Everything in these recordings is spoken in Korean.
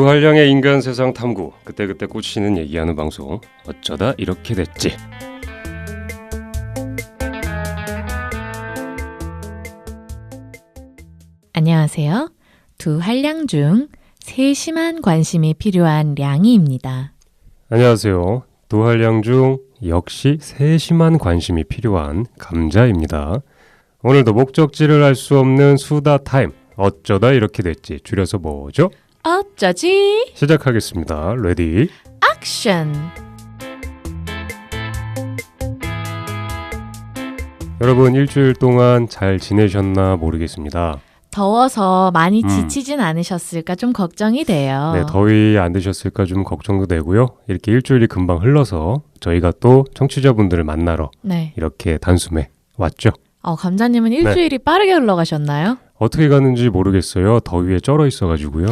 두 한량의 인간 세상 탐구, 그때그때 꽂히는 얘기하는 방송, 어쩌다 이렇게 됐지. 안녕하세요. 두 한량 중 세심한 관심이 필요한 량이입니다. 안녕하세요. 두 한량 중 역시 세심한 관심이 필요한 감자입니다. 오늘도 목적지를 알 수 없는 수다 타임, 어쩌다 이렇게 됐지. 줄여서 뭐죠? 어쩌지? 시작하겠습니다. 레디 액션! 여러분 일주일 동안 잘 지내셨나 모르겠습니다. 더워서 많이 지치진 않으셨을까 좀 걱정이 돼요. 네, 더위 안 드셨을까 좀 걱정도 되고요. 이렇게 일주일이 금방 흘러서 저희가 또 청취자분들을 만나러 이렇게 단숨에 왔죠. 감자님은 일주일이 빠르게 흘러가셨나요? 어떻게 가는지 모르겠어요. 더위에 쩔어 있어가지고요.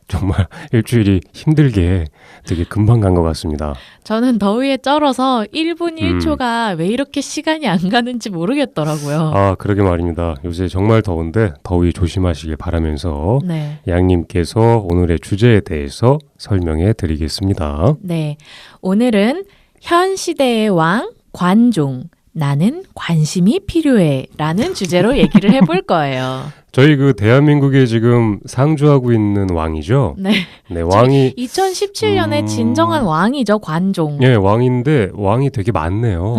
정말 일주일이 힘들게 되게 금방 간 것 같습니다. 저는 더위에 쩔어서 1분 1초가 왜 이렇게 시간이 안 가는지 모르겠더라고요. 아, 그러게 말입니다. 요새 정말 더운데 더위 조심하시길 바라면서 양님께서 오늘의 주제에 대해서 설명해 드리겠습니다. 네, 오늘은 현 시대의 왕, 관종, 나는 관심이 필요해 라는 주제로 얘기를 해볼 거예요. 저희 그 대한민국에 지금 상주하고 있는 왕이죠? 네. 네, 왕이 2017년에 진정한 왕이죠, 관종. 네, 왕인데 왕이 되게 많네요.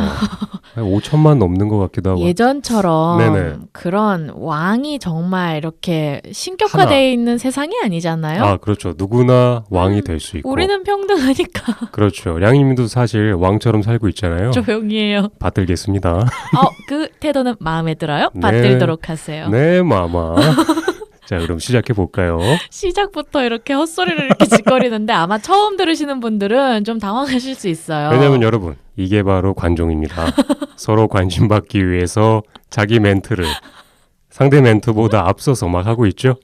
5천만 넘는 것 같기도 하고. 예전처럼 네네. 그런 왕이 정말 이렇게 신격화되어 있는 세상이 아니잖아요. 아, 그렇죠. 누구나 왕이 될 수 있고. 우리는 평등하니까. 그렇죠. 량님도 사실 왕처럼 살고 있잖아요. 조용히 해요. 받들겠습니다. 그 태도는 마음에 들어요? 네. 받들도록 하세요. 네, 마마. 자, 그럼 시작해 볼까요? 시작부터 이렇게 헛소리를 이렇게 짓거리는데 아마 처음 들으시는 분들은 좀 당황하실 수 있어요. 왜냐면 여러분, 이게 바로 관종입니다. 서로 관심 받기 위해서 자기 멘트를 상대 멘트보다 앞서서 막 하고 있죠?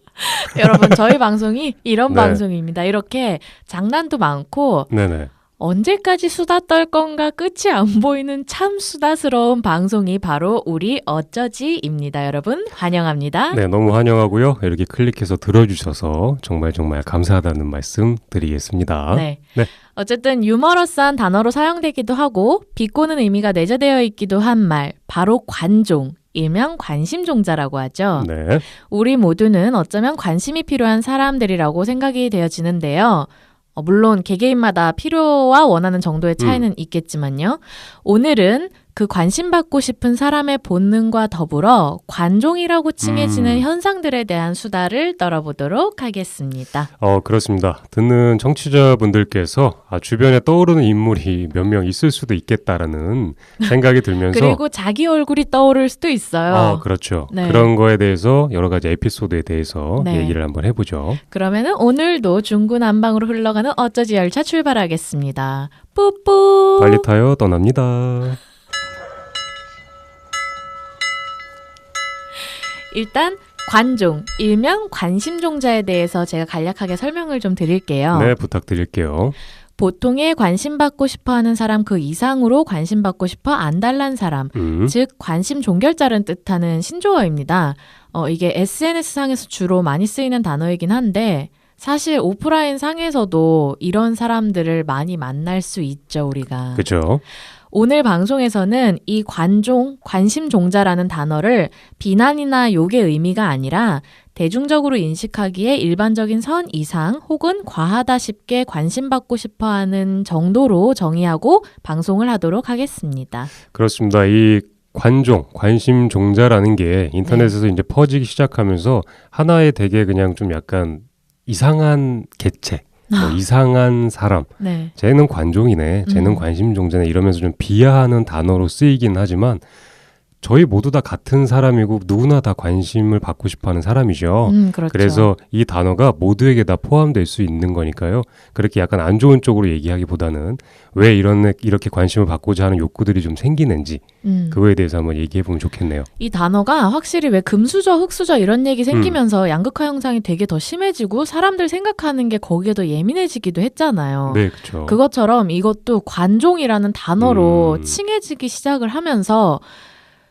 여러분, 저희 방송이 이런 네. 방송입니다. 이렇게 장난도 많고 네네. 언제까지 수다 떨 건가 끝이 안 보이는 참 수다스러운 방송이 바로 우리 어쩌지입니다. 여러분 환영합니다. 네, 너무 환영하고요. 이렇게 클릭해서 들어주셔서 정말 감사하다는 말씀 드리겠습니다. 네. 어쨌든 유머러스한 단어로 사용되기도 하고 비꼬는 의미가 내재되어 있기도 한 말, 바로 관종. 일명 관심종자라고 하죠. 네. 우리 모두는 어쩌면 관심이 필요한 사람들이라고 생각이 되어지는데요. 물론 개개인마다 필요와 원하는 정도의 차이는 있겠지만요. 오늘은 그 관심받고 싶은 사람의 본능과 더불어 관종이라고 칭해지는 현상들에 대한 수다를 떨어보도록 하겠습니다. 그렇습니다. 듣는 청취자분들께서 주변에 떠오르는 인물이 몇 명 있을 수도 있겠다라는 생각이 들면서 그리고 자기 얼굴이 떠오를 수도 있어요. 그렇죠. 네. 그런 거에 대해서 여러 가지 에피소드에 대해서 얘기를 한번 해보죠. 그러면은 오늘도 중구난방으로 흘러가는 어쩌지 열차 출발하겠습니다. 뿌뿌. 빨리 타요. 떠납니다. 일단 관종, 일명 관심종자에 대해서 제가 간략하게 설명을 좀 드릴게요. 네, 부탁드릴게요. 보통의 관심받고 싶어하는 사람 그 이상으로 관심받고 싶어 안달난 사람, 즉 관심 종결자를 뜻하는 신조어입니다. 이게 SNS상에서 주로 많이 쓰이는 단어이긴 한데 사실 오프라인 상에서도 이런 사람들을 많이 만날 수 있죠, 우리가. 그렇죠. 오늘 방송에서는 이 관종, 관심종자라는 단어를 비난이나 욕의 의미가 아니라 대중적으로 인식하기에 일반적인 선 이상 혹은 과하다 싶게 관심받고 싶어하는 정도로 정의하고 방송을 하도록 하겠습니다. 그렇습니다. 이 관종, 관심종자라는 게 인터넷에서 이제 퍼지기 시작하면서 하나의 되게 그냥 좀 약간 이상한 개체, 이상한 사람, 쟤는 관종이네, 쟤는 관심종자네 이러면서 좀 비하하는 단어로 쓰이긴 하지만 저희 모두 다 같은 사람이고 누구나 다 관심을 받고 싶어하는 사람이죠. 그렇죠. 그래서 이 단어가 모두에게 다 포함될 수 있는 거니까요. 그렇게 약간 안 좋은 쪽으로 얘기하기보다는 왜 이렇게 관심을 받고자 하는 욕구들이 좀 생기는지 그거에 대해서 한번 얘기해보면 좋겠네요. 이 단어가 확실히 왜 금수저, 흑수저 이런 얘기 생기면서 양극화 현상이 되게 더 심해지고 사람들 생각하는 게 거기에 더 예민해지기도 했잖아요. 네, 그렇죠. 그것처럼 이것도 관종이라는 단어로 칭해지기 시작을 하면서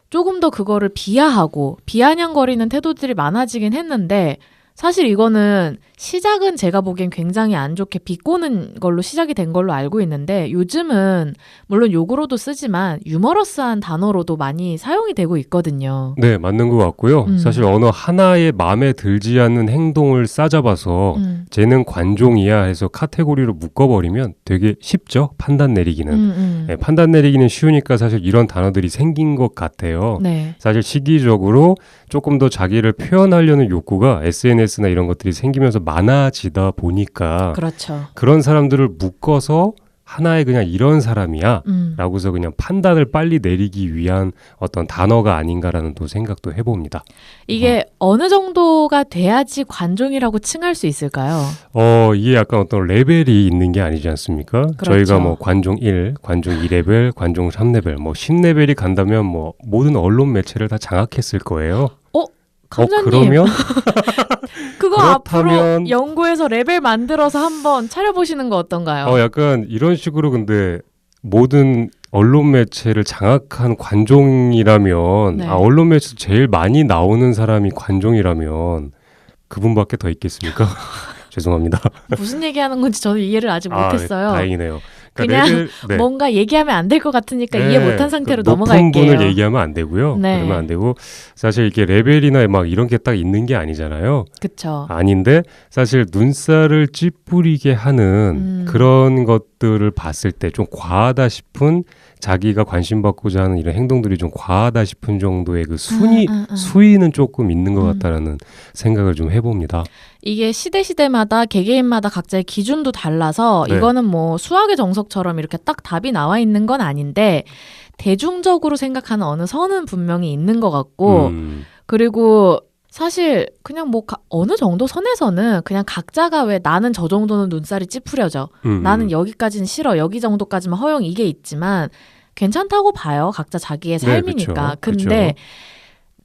조금 더 그거를 비하하고 비아냥거리는 태도들이 많아지긴 했는데 사실 이거는 시작은 제가 보기엔 굉장히 안 좋게 비꼬는 걸로 시작이 된 걸로 알고 있는데 요즘은 물론 욕으로도 쓰지만 유머러스한 단어로도 많이 사용이 되고 있거든요. 네, 맞는 것 같고요. 사실 어느 하나의 마음에 들지 않는 행동을 싸잡아서 쟤는 관종이야 해서 카테고리로 묶어버리면 되게 쉽죠. 판단 내리기는. 네, 판단 내리기는 쉬우니까 사실 이런 단어들이 생긴 것 같아요. 네. 사실 시기적으로 조금 더 자기를 표현하려는 욕구가 SNS나 이런 것들이 생기면서 많아지다 보니까 그렇죠. 그런 사람들을 묶어서 하나의 그냥 이런 사람이야 라고서 그냥 판단을 빨리 내리기 위한 어떤 단어가 아닌가라는 또 생각도 해봅니다. 이게 어느 정도가 돼야지 관종이라고 칭할 수 있을까요? 이게 약간 어떤 레벨이 있는 게 아니지 않습니까? 그렇죠. 저희가 뭐 관종 1, 관종 2레벨, 관종 3레벨, 뭐 10레벨이 간다면 뭐 모든 언론 매체를 다 장악했을 거예요. 감자님, 그러면 그거 그렇다면- 앞으로 연구해서 레벨 만들어서 한번 차려보시는 거 어떤가요? 약간 이런 식으로 근데 모든 언론 매체를 장악한 관종이라면 네. 언론 매체에서 제일 많이 나오는 사람이 관종이라면 그분밖에 더 있겠습니까? 죄송합니다. 무슨 얘기하는 건지 저는 이해를 아직 못했어요. 다행이네요. 그냥 네. 뭔가 얘기하면 안 될 것 같으니까 네, 이해 못한 상태로 높은 넘어갈게요. 분을 얘기하면 안 되고요. 네. 그러면 안 되고 사실 이렇게 레벨이나 막 이런 게 딱 있는 게 아니잖아요. 그쵸. 아닌데 사실 눈살을 찌푸리게 하는 그런 것들을 봤을 때 좀 과하다 싶은 자기가 관심받고자 하는 이런 행동들이 좀 과하다 싶은 정도의 그 수위는 조금 있는 것 같다라는 생각을 좀 해봅니다. 이게 시대마다 개개인마다 각자의 기준도 달라서 네. 이거는 뭐 수학의 정석처럼 이렇게 딱 답이 나와 있는 건 아닌데 대중적으로 생각하는 어느 선은 분명히 있는 것 같고 그리고 사실 그냥 뭐 어느 정도 선에서는 그냥 각자가 왜 나는 저 정도는 눈살이 찌푸려져. 나는 여기까지는 싫어. 여기 정도까지만 허용 이게 있지만 괜찮다고 봐요. 각자 자기의 삶이니까. 그쵸. 근데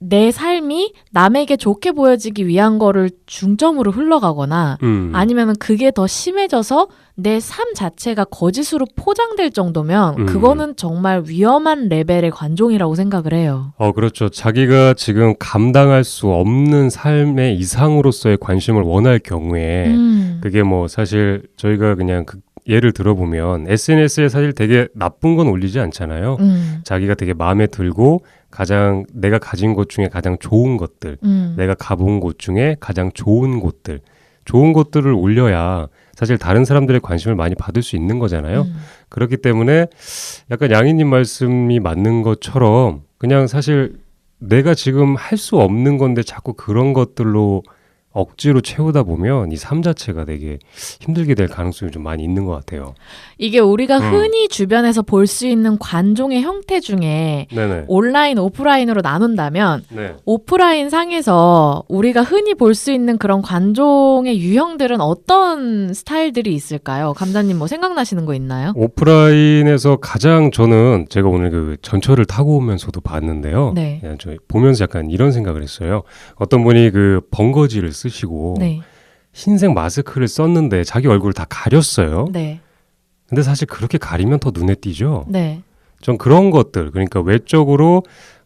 내 삶이 남에게 좋게 보여지기 위한 거를 중점으로 흘러가거나 아니면 그게 더 심해져서 내 삶 자체가 거짓으로 포장될 정도면 그거는 정말 위험한 레벨의 관종이라고 생각을 해요. 그렇죠. 자기가 지금 감당할 수 없는 삶의 이상으로서의 관심을 원할 경우에 그게 뭐 사실 저희가 그냥 예를 들어보면 SNS에 사실 되게 나쁜 건 올리지 않잖아요. 자기가 되게 마음에 들고 가장 내가 가진 것 중에 가장 좋은 것들, 내가 가본 곳 중에 가장 좋은 곳들을 올려야 사실 다른 사람들의 관심을 많이 받을 수 있는 거잖아요. 그렇기 때문에 약간 양희님 말씀이 맞는 것처럼 그냥 사실 내가 지금 할 수 없는 건데 자꾸 그런 것들로 억지로 채우다 보면 이 삶 자체가 되게 힘들게 될 가능성이 좀 많이 있는 것 같아요. 이게 우리가 흔히 주변에서 볼 수 있는 관종의 형태 중에 네네. 온라인, 오프라인으로 나눈다면 네. 오프라인 상에서 우리가 흔히 볼 수 있는 그런 관종의 유형들은 어떤 스타일들이 있을까요? 감자님 뭐 생각나시는 거 있나요? 오프라인에서 가장 저는 제가 오늘 그 전철을 타고 오면서도 봤는데요. 네. 그냥 저 보면서 약간 이런 생각을 했어요. 어떤 분이 그 번거지를 쓰시고 네. 흰색 마스크를 썼는데 자기 얼굴을 다 가렸어요. 네. 근데 사실 그렇게 가리면 더 눈에 띄죠. 네. 전 그런 것들, 그러니까 외적으로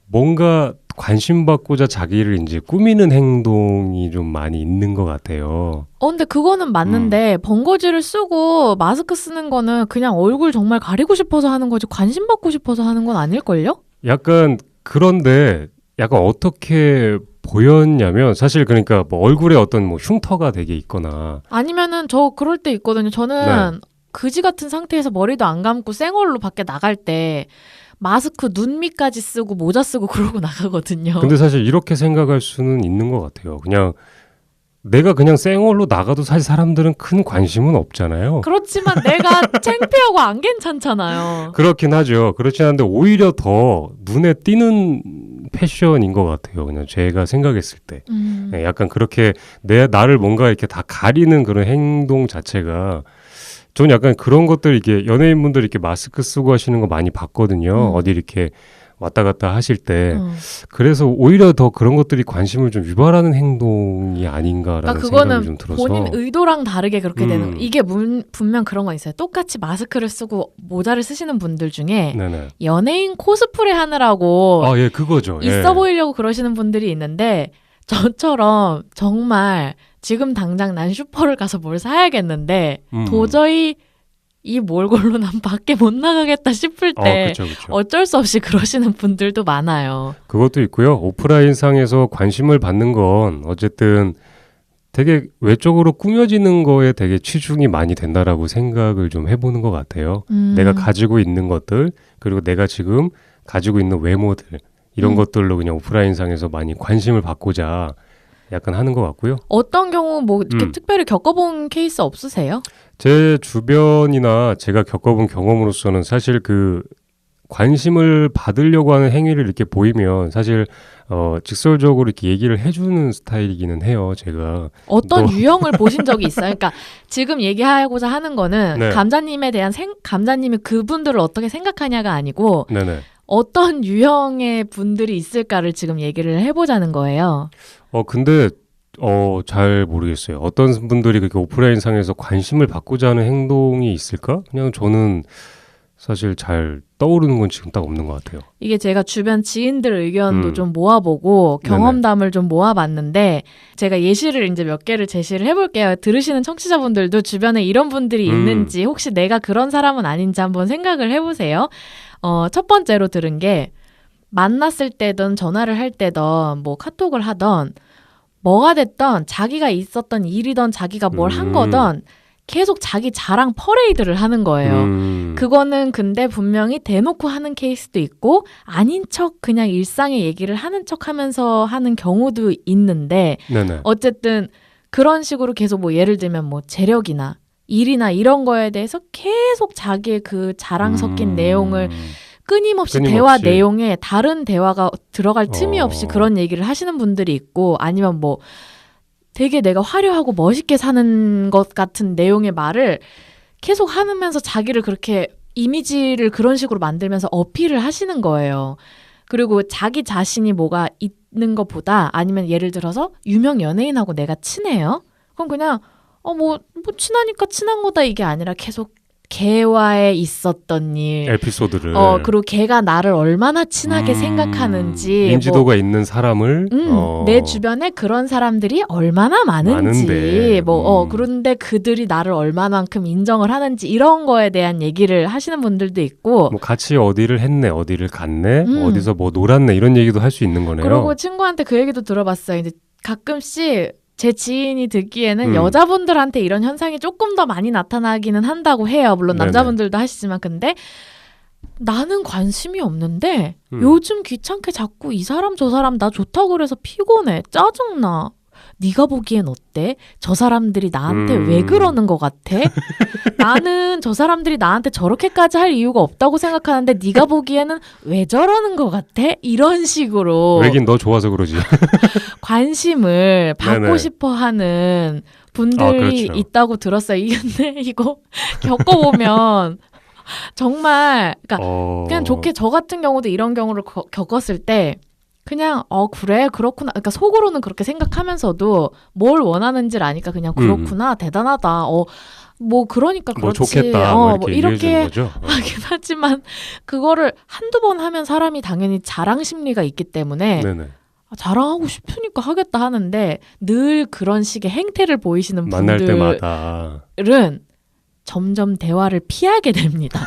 뭔가 관심받고자 자기를 이제 꾸미는 행동이 좀 많이 있는 것 같아요. 근데 그거는 맞는데 번거지를 쓰고 마스크 쓰는 거는 그냥 얼굴 정말 가리고 싶어서 하는 거지 관심 받고 싶어서 하는 건 아닐걸요? 약간 그런데 약간 어떻게 보였냐면 사실 그러니까 뭐 얼굴에 어떤 뭐 흉터가 되게 있거나 아니면은 저 그럴 때 있거든요. 저는 네. 그지 같은 상태에서 머리도 안 감고 생얼로 밖에 나갈 때 마스크 눈 밑까지 쓰고 모자 쓰고 그러고 나가거든요. 근데 사실 이렇게 생각할 수는 있는 것 같아요. 그냥 내가 그냥 생얼로 나가도 사실 사람들은 큰 관심은 없잖아요. 그렇지만 내가 창피하고 안 괜찮잖아요. 그렇긴 하죠. 그렇진 않은데 오히려 더 눈에 띄는 패션인 것 같아요. 그냥 제가 생각했을 때. 네, 약간 그렇게 나를 뭔가 이렇게 다 가리는 그런 행동 자체가 저는 약간 그런 것들 이게 연예인분들 이렇게 마스크 쓰고 하시는 거 많이 봤거든요. 어디 이렇게 왔다 갔다 하실 때. 그래서 오히려 더 그런 것들이 관심을 좀 유발하는 행동이 아닌가라는 그러니까 생각이 좀 그거는 들어서. 본인 의도랑 다르게 그렇게 되는 거. 이게 분명 그런 거 있어요. 똑같이 마스크를 쓰고 모자를 쓰시는 분들 중에 네네. 연예인 코스프레 하느라고 아, 예, 그거죠. 있어 예. 보이려고 그러시는 분들이 있는데 저처럼 정말 지금 당장 난 슈퍼를 가서 뭘 사야겠는데 음. 도저히 이 몰골로 난 밖에 못 나가겠다 싶을 때 그쵸, 그쵸. 어쩔 수 없이 그러시는 분들도 많아요. 그것도 있고요. 오프라인 상에서 관심을 받는 건 어쨌든 되게 외적으로 꾸며지는 거에 되게 치중이 많이 된다라고 생각을 좀 해보는 것 같아요. 내가 가지고 있는 것들, 그리고 내가 지금 가지고 있는 외모들, 이런 것들로 그냥 오프라인 상에서 많이 관심을 받고자 약간 하는 것 같고요. 어떤 경우 뭐 이렇게 특별히 겪어본 케이스 없으세요? 제 주변이나 제가 겪어본 경험으로서는 사실 그 관심을 받으려고 하는 행위를 이렇게 보이면 사실 직설적으로 이렇게 얘기를 해주는 스타일이기는 해요. 제가 어떤 유형을 보신 적이 있어요? 그러니까 지금 얘기하고자 하는 거는 네. 감자님에 대한 감자님이 그분들을 어떻게 생각하냐가 아니고 네네. 어떤 유형의 분들이 있을까를 지금 얘기를 해보자는 거예요. 근데 잘 모르겠어요. 어떤 분들이 그렇게 오프라인 상에서 관심을 받고자 하는 행동이 있을까? 그냥 저는 사실 잘 떠오르는 건 지금 딱 없는 것 같아요. 이게 제가 주변 지인들 의견도 좀 모아보고 경험담을 좀 모아봤는데 제가 예시를 이제 몇 개를 제시를 해볼게요. 들으시는 청취자분들도 주변에 이런 분들이 있는지 혹시 내가 그런 사람은 아닌지 한번 생각을 해보세요. 첫 번째로 들은 게 만났을 때든 전화를 할 때든 뭐 카톡을 하던 뭐가 됐던 자기가 있었던 일이든 자기가 뭘 한 거든 계속 자기 자랑 퍼레이드를 하는 거예요. 그거는 근데 분명히 대놓고 하는 케이스도 있고 아닌 척 그냥 일상의 얘기를 하는 척 하면서 하는 경우도 있는데 네네. 어쨌든 그런 식으로 계속 뭐 예를 들면 뭐 재력이나 일이나 이런 거에 대해서 계속 자기의 그 자랑 섞인 내용을 끊임없이 대화 내용에 다른 대화가 들어갈 틈이 없이 그런 얘기를 하시는 분들이 있고 아니면 뭐 되게 내가 화려하고 멋있게 사는 것 같은 내용의 말을 계속 하면서 자기를 그렇게 이미지를 그런 식으로 만들면서 어필을 하시는 거예요. 그리고 자기 자신이 뭐가 있는 것보다 아니면 예를 들어서 유명 연예인하고 내가 친해요. 그럼 그냥 뭐 친하니까 친한 거다 이게 아니라 계속 걔와의 있었던 일, 에피소드를 그리고 걔가 나를 얼마나 친하게 생각하는지, 인지도가 있는 사람을 내 주변에 그런 사람들이 얼마나 많은지, 그런데 그들이 나를 얼마만큼 인정을 하는지 이런 거에 대한 얘기를 하시는 분들도 있고, 뭐 같이 어디를 했네, 어디를 갔네, 어디서 뭐 놀았네 이런 얘기도 할 수 있는 거네요. 그리고 친구한테 그 얘기도 들어봤어요. 이제 가끔씩 제 지인이 듣기에는 여자분들한테 이런 현상이 조금 더 많이 나타나기는 한다고 해요. 물론 남자분들도 하시지만 근데 나는 관심이 없는데 요즘 귀찮게 자꾸 이 사람 저 사람 나 좋다고 그래서 피곤해. 짜증나. 네가 보기엔 어때? 저 사람들이 나한테 왜 그러는 것 같아? 나는 저 사람들이 나한테 저렇게까지 할 이유가 없다고 생각하는데 네가 보기에는 왜 저러는 것 같아? 이런 식으로 왜긴 너 좋아서 그러지. 관심을 받고 싶어하는 분들이 그렇죠. 있다고 들었어요. 근데 이거 겪어보면 정말 그러니까 그냥 좋게 저 같은 경우도 이런 경우를 겪었을 때 그냥 그래 그렇구나. 그러니까 속으로는 그렇게 생각하면서도 뭘 원하는지를 아니까 그냥 그렇구나 대단하다. 뭐 그러니까 그렇지. 뭐 좋겠다. 뭐 이렇게 하긴 하지만 그거를 한두 번 하면 사람이 당연히 자랑 심리가 있기 때문에 자랑하고 싶으니까 하겠다 하는데 늘 그런 식의 행태를 보이시는 만날 분들은 때마다 점점 대화를 피하게 됩니다.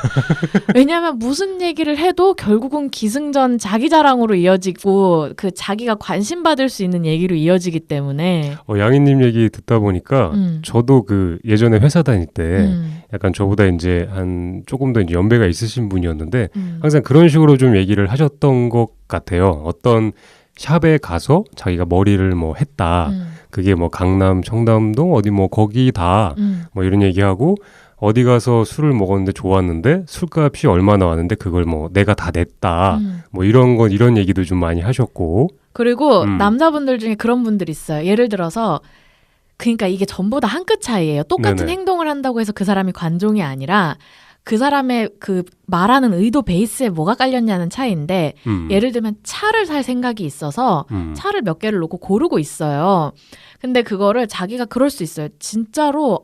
왜냐하면 무슨 얘기를 해도 결국은 기승전 자기 자랑으로 이어지고 그 자기가 관심 받을 수 있는 얘기로 이어지기 때문에 양희님 얘기 듣다 보니까 저도 그 예전에 회사 다닐 때 약간 저보다 이제 한 조금 더 이제 연배가 있으신 분이었는데 항상 그런 식으로 좀 얘기를 하셨던 것 같아요. 어떤 샵에 가서 자기가 머리를 뭐 했다. 그게 뭐 강남, 청담동 어디 뭐 거기다 뭐 이런 얘기하고 어디 가서 술을 먹었는데 좋았는데 술값이 얼마 나왔는데 그걸 뭐 내가 다 냈다. 뭐 이런 얘기도 좀 많이 하셨고. 그리고 남자분들 중에 그런 분들 있어요. 예를 들어서 그러니까 이게 전부 다 한 끗 차이예요. 똑같은 행동을 한다고 해서 그 사람이 관종이 아니라 그 사람의 그 말하는 의도 베이스에 뭐가 깔렸냐는 차이인데 예를 들면 차를 살 생각이 있어서 차를 몇 개를 놓고 고르고 있어요. 근데 그거를 자기가 그럴 수 있어요. 진짜로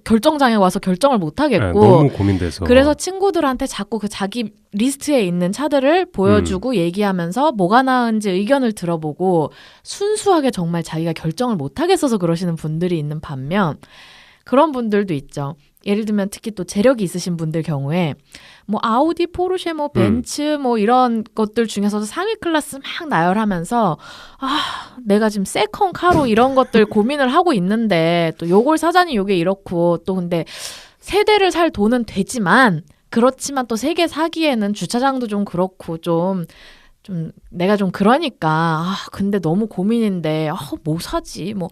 결정장애 와서 결정을 못 네, 하겠고 너무 고민돼서. 그래서 친구들한테 자꾸 그 자기 리스트에 있는 차들을 보여주고 얘기하면서 뭐가 나은지 의견을 들어보고 순수하게 정말 자기가 결정을 못 하겠어서 그러시는 분들이 있는 반면 그런 분들도 있죠. 예를 들면 특히 또 재력이 있으신 분들 경우에 뭐 아우디, 포르쉐, 뭐 벤츠 뭐 이런 것들 중에서도 상위 클래스 막 나열하면서 내가 지금 세컨 카로 이런 것들 고민을 하고 있는데 또 요걸 사자니 요게 이렇고 또 근데 세 대를 살 돈은 되지만 그렇지만 또 세 개 사기에는 주차장도 좀 그렇고 좀 내가 좀 그러니까 근데 너무 고민인데 뭐 사지 뭐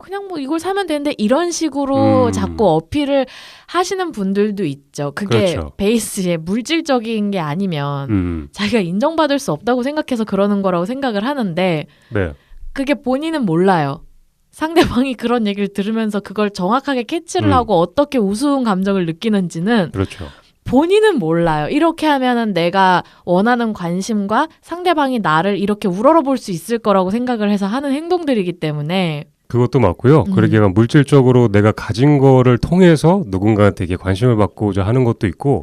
그냥 뭐 이걸 사면 되는데 이런 식으로 자꾸 어필을 하시는 분들도 있죠. 그게 그렇죠. 베이스에 물질적인 게 아니면 자기가 인정받을 수 없다고 생각해서 그러는 거라고 생각을 하는데 네. 그게 본인은 몰라요. 상대방이 그런 얘기를 들으면서 그걸 정확하게 캐치를 하고 어떻게 우스운 감정을 느끼는지는 그렇죠. 본인은 몰라요. 이렇게 하면은 내가 원하는 관심과 상대방이 나를 이렇게 우러러볼 수 있을 거라고 생각을 해서 하는 행동들이기 때문에 그것도 맞고요. 그러게 물질적으로 내가 가진 거를 통해서 누군가한테 이게 관심을 받고자 하는 것도 있고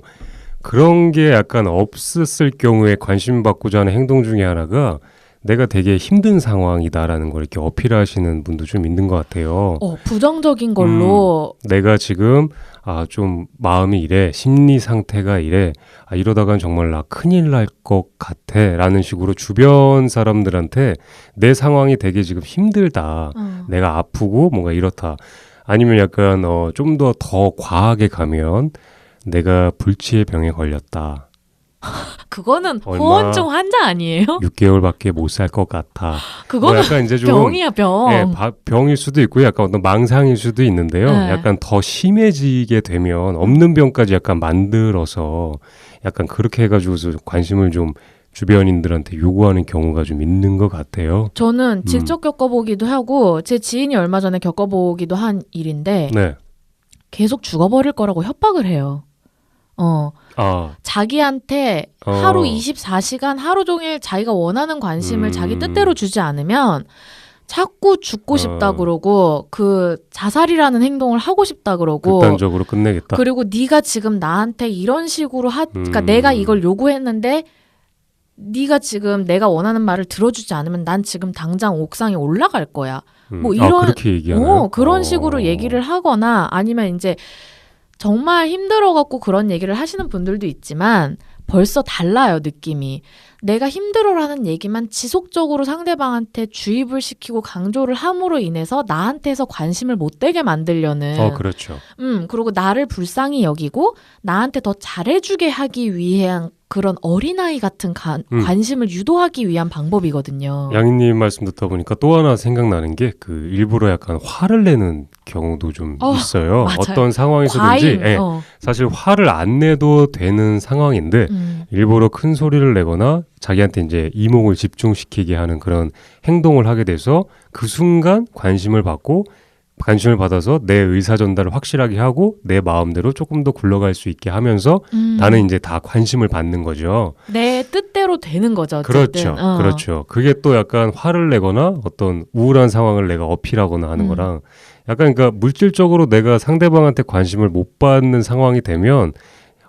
그런 게 약간 없었을 경우에 관심 받고자 하는 행동 중에 하나가 내가 되게 힘든 상황이다라는 걸 이렇게 어필하시는 분도 좀 있는 것 같아요. 부정적인 걸로 내가 지금 좀 마음이 이래, 심리 상태가 이래, 이러다간 정말 나 큰일 날 것 같아 라는 식으로 주변 사람들한테 내 상황이 되게 지금 힘들다, 내가 아프고 뭔가 이렇다, 아니면 약간 좀 더 과하게 가면 내가 불치의 병에 걸렸다, 그거는 얼마- 호언증 환자 아니에요? 6개월밖에 못 살 것 같아. 그거는 약간 이제 좀 병이야 병. 예, 병일 수도 있고 약간 어떤 망상일 수도 있는데요. 네. 약간 더 심해지게 되면 없는 병까지 약간 만들어서 약간 그렇게 해가지고서 관심을 좀 주변인들한테 요구하는 경우가 좀 있는 것 같아요. 저는 직접 겪어보기도 하고 제 지인이 얼마 전에 겪어보기도 한 일인데 네. 계속 죽어버릴 거라고 협박을 해요. 자기한테 하루 24시간 하루 종일 자기가 원하는 관심을 자기 뜻대로 주지 않으면 자꾸 죽고 싶다 그러고 그 자살이라는 행동을 하고 싶다 그러고 극단적으로 끝내겠다. 그리고 네가 지금 나한테 이런 식으로 그러니까 내가 이걸 요구했는데 네가 지금 내가 원하는 말을 들어주지 않으면 난 지금 당장 옥상에 올라갈 거야. 뭐 이런 그렇게 얘기하나요? 그런 식으로 얘기를 하거나 아니면 이제 정말 힘들어갖고 그런 얘기를 하시는 분들도 있지만 벌써 달라요, 느낌이. 내가 힘들어라는 얘기만 지속적으로 상대방한테 주입을 시키고 강조를 함으로 인해서 나한테서 관심을 못 되게 만들려는. 그렇죠. 그리고 나를 불쌍히 여기고 나한테 더 잘해주게 하기 위한 그런 어린아이 같은 관심을 유도하기 위한 방법이거든요. 양희님 말씀 듣다 보니까 또 하나 생각나는 게 그 일부러 약간 화를 내는 경우도 좀 있어요. 맞아요. 어떤 상황에서든지 사실 화를 안 내도 되는 상황인데 일부러 큰 소리를 내거나 자기한테 이제 이목을 집중시키게 하는 그런 행동을 하게 돼서 그 순간 관심을 받아서 내 의사 전달을 확실하게 하고 내 마음대로 조금 더 굴러갈 수 있게 하면서 나는 이제 다 관심을 받는 거죠. 내 뜻대로 되는 거죠. 어쨌든. 그렇죠. 그게 또 약간 화를 내거나 어떤 우울한 상황을 내가 어필하거나 하는 거랑 약간 그러니까 물질적으로 내가 상대방한테 관심을 못 받는 상황이 되면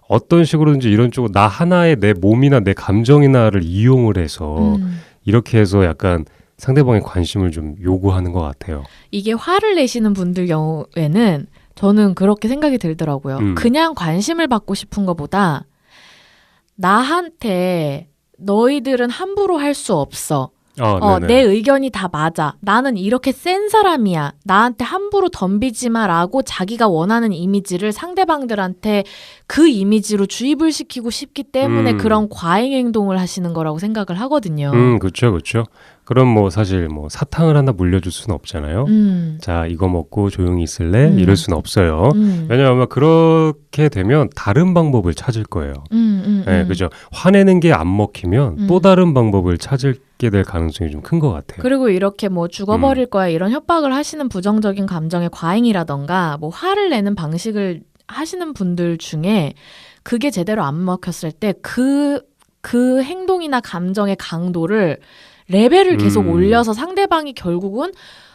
어떤 식으로든지 이런 쪽으로 나 하나의 내 몸이나 내 감정이나를 이용을 해서 이렇게 해서 약간 상대방의 관심을 좀 요구하는 것 같아요. 이게 화를 내시는 분들 경우에는 저는 그렇게 생각이 들더라고요. 그냥 관심을 받고 싶은 것보다 나한테 너희들은 함부로 할 수 없어. 내 의견이 다 맞아. 나는 이렇게 센 사람이야. 나한테 함부로 덤비지 마라고 자기가 원하는 이미지를 상대방들한테 그 이미지로 주입을 시키고 싶기 때문에 그런 과잉 행동을 하시는 거라고 생각을 하거든요. 그렇죠. 그럼 뭐 사실 뭐 사탕을 하나 물려줄 수는 없잖아요. 자, 이거 먹고 조용히 있을래? 이럴 수는 없어요. 왜냐하면 아마 그렇게 되면 다른 방법을 찾을 거예요. 네, 그죠. 화내는 게 안 먹히면 또 다른 방법을 찾게 될 가능성이 좀 큰 것 같아요. 그리고 이렇게 뭐 죽어버릴 거야 이런 협박을 하시는 부정적인 감정의 과잉이라던가 뭐 화를 내는 방식을 하시는 분들 중에 그게 제대로 안 먹혔을 때 그 행동이나 감정의 강도를 레벨을 계속 올려서 상대방이 결국은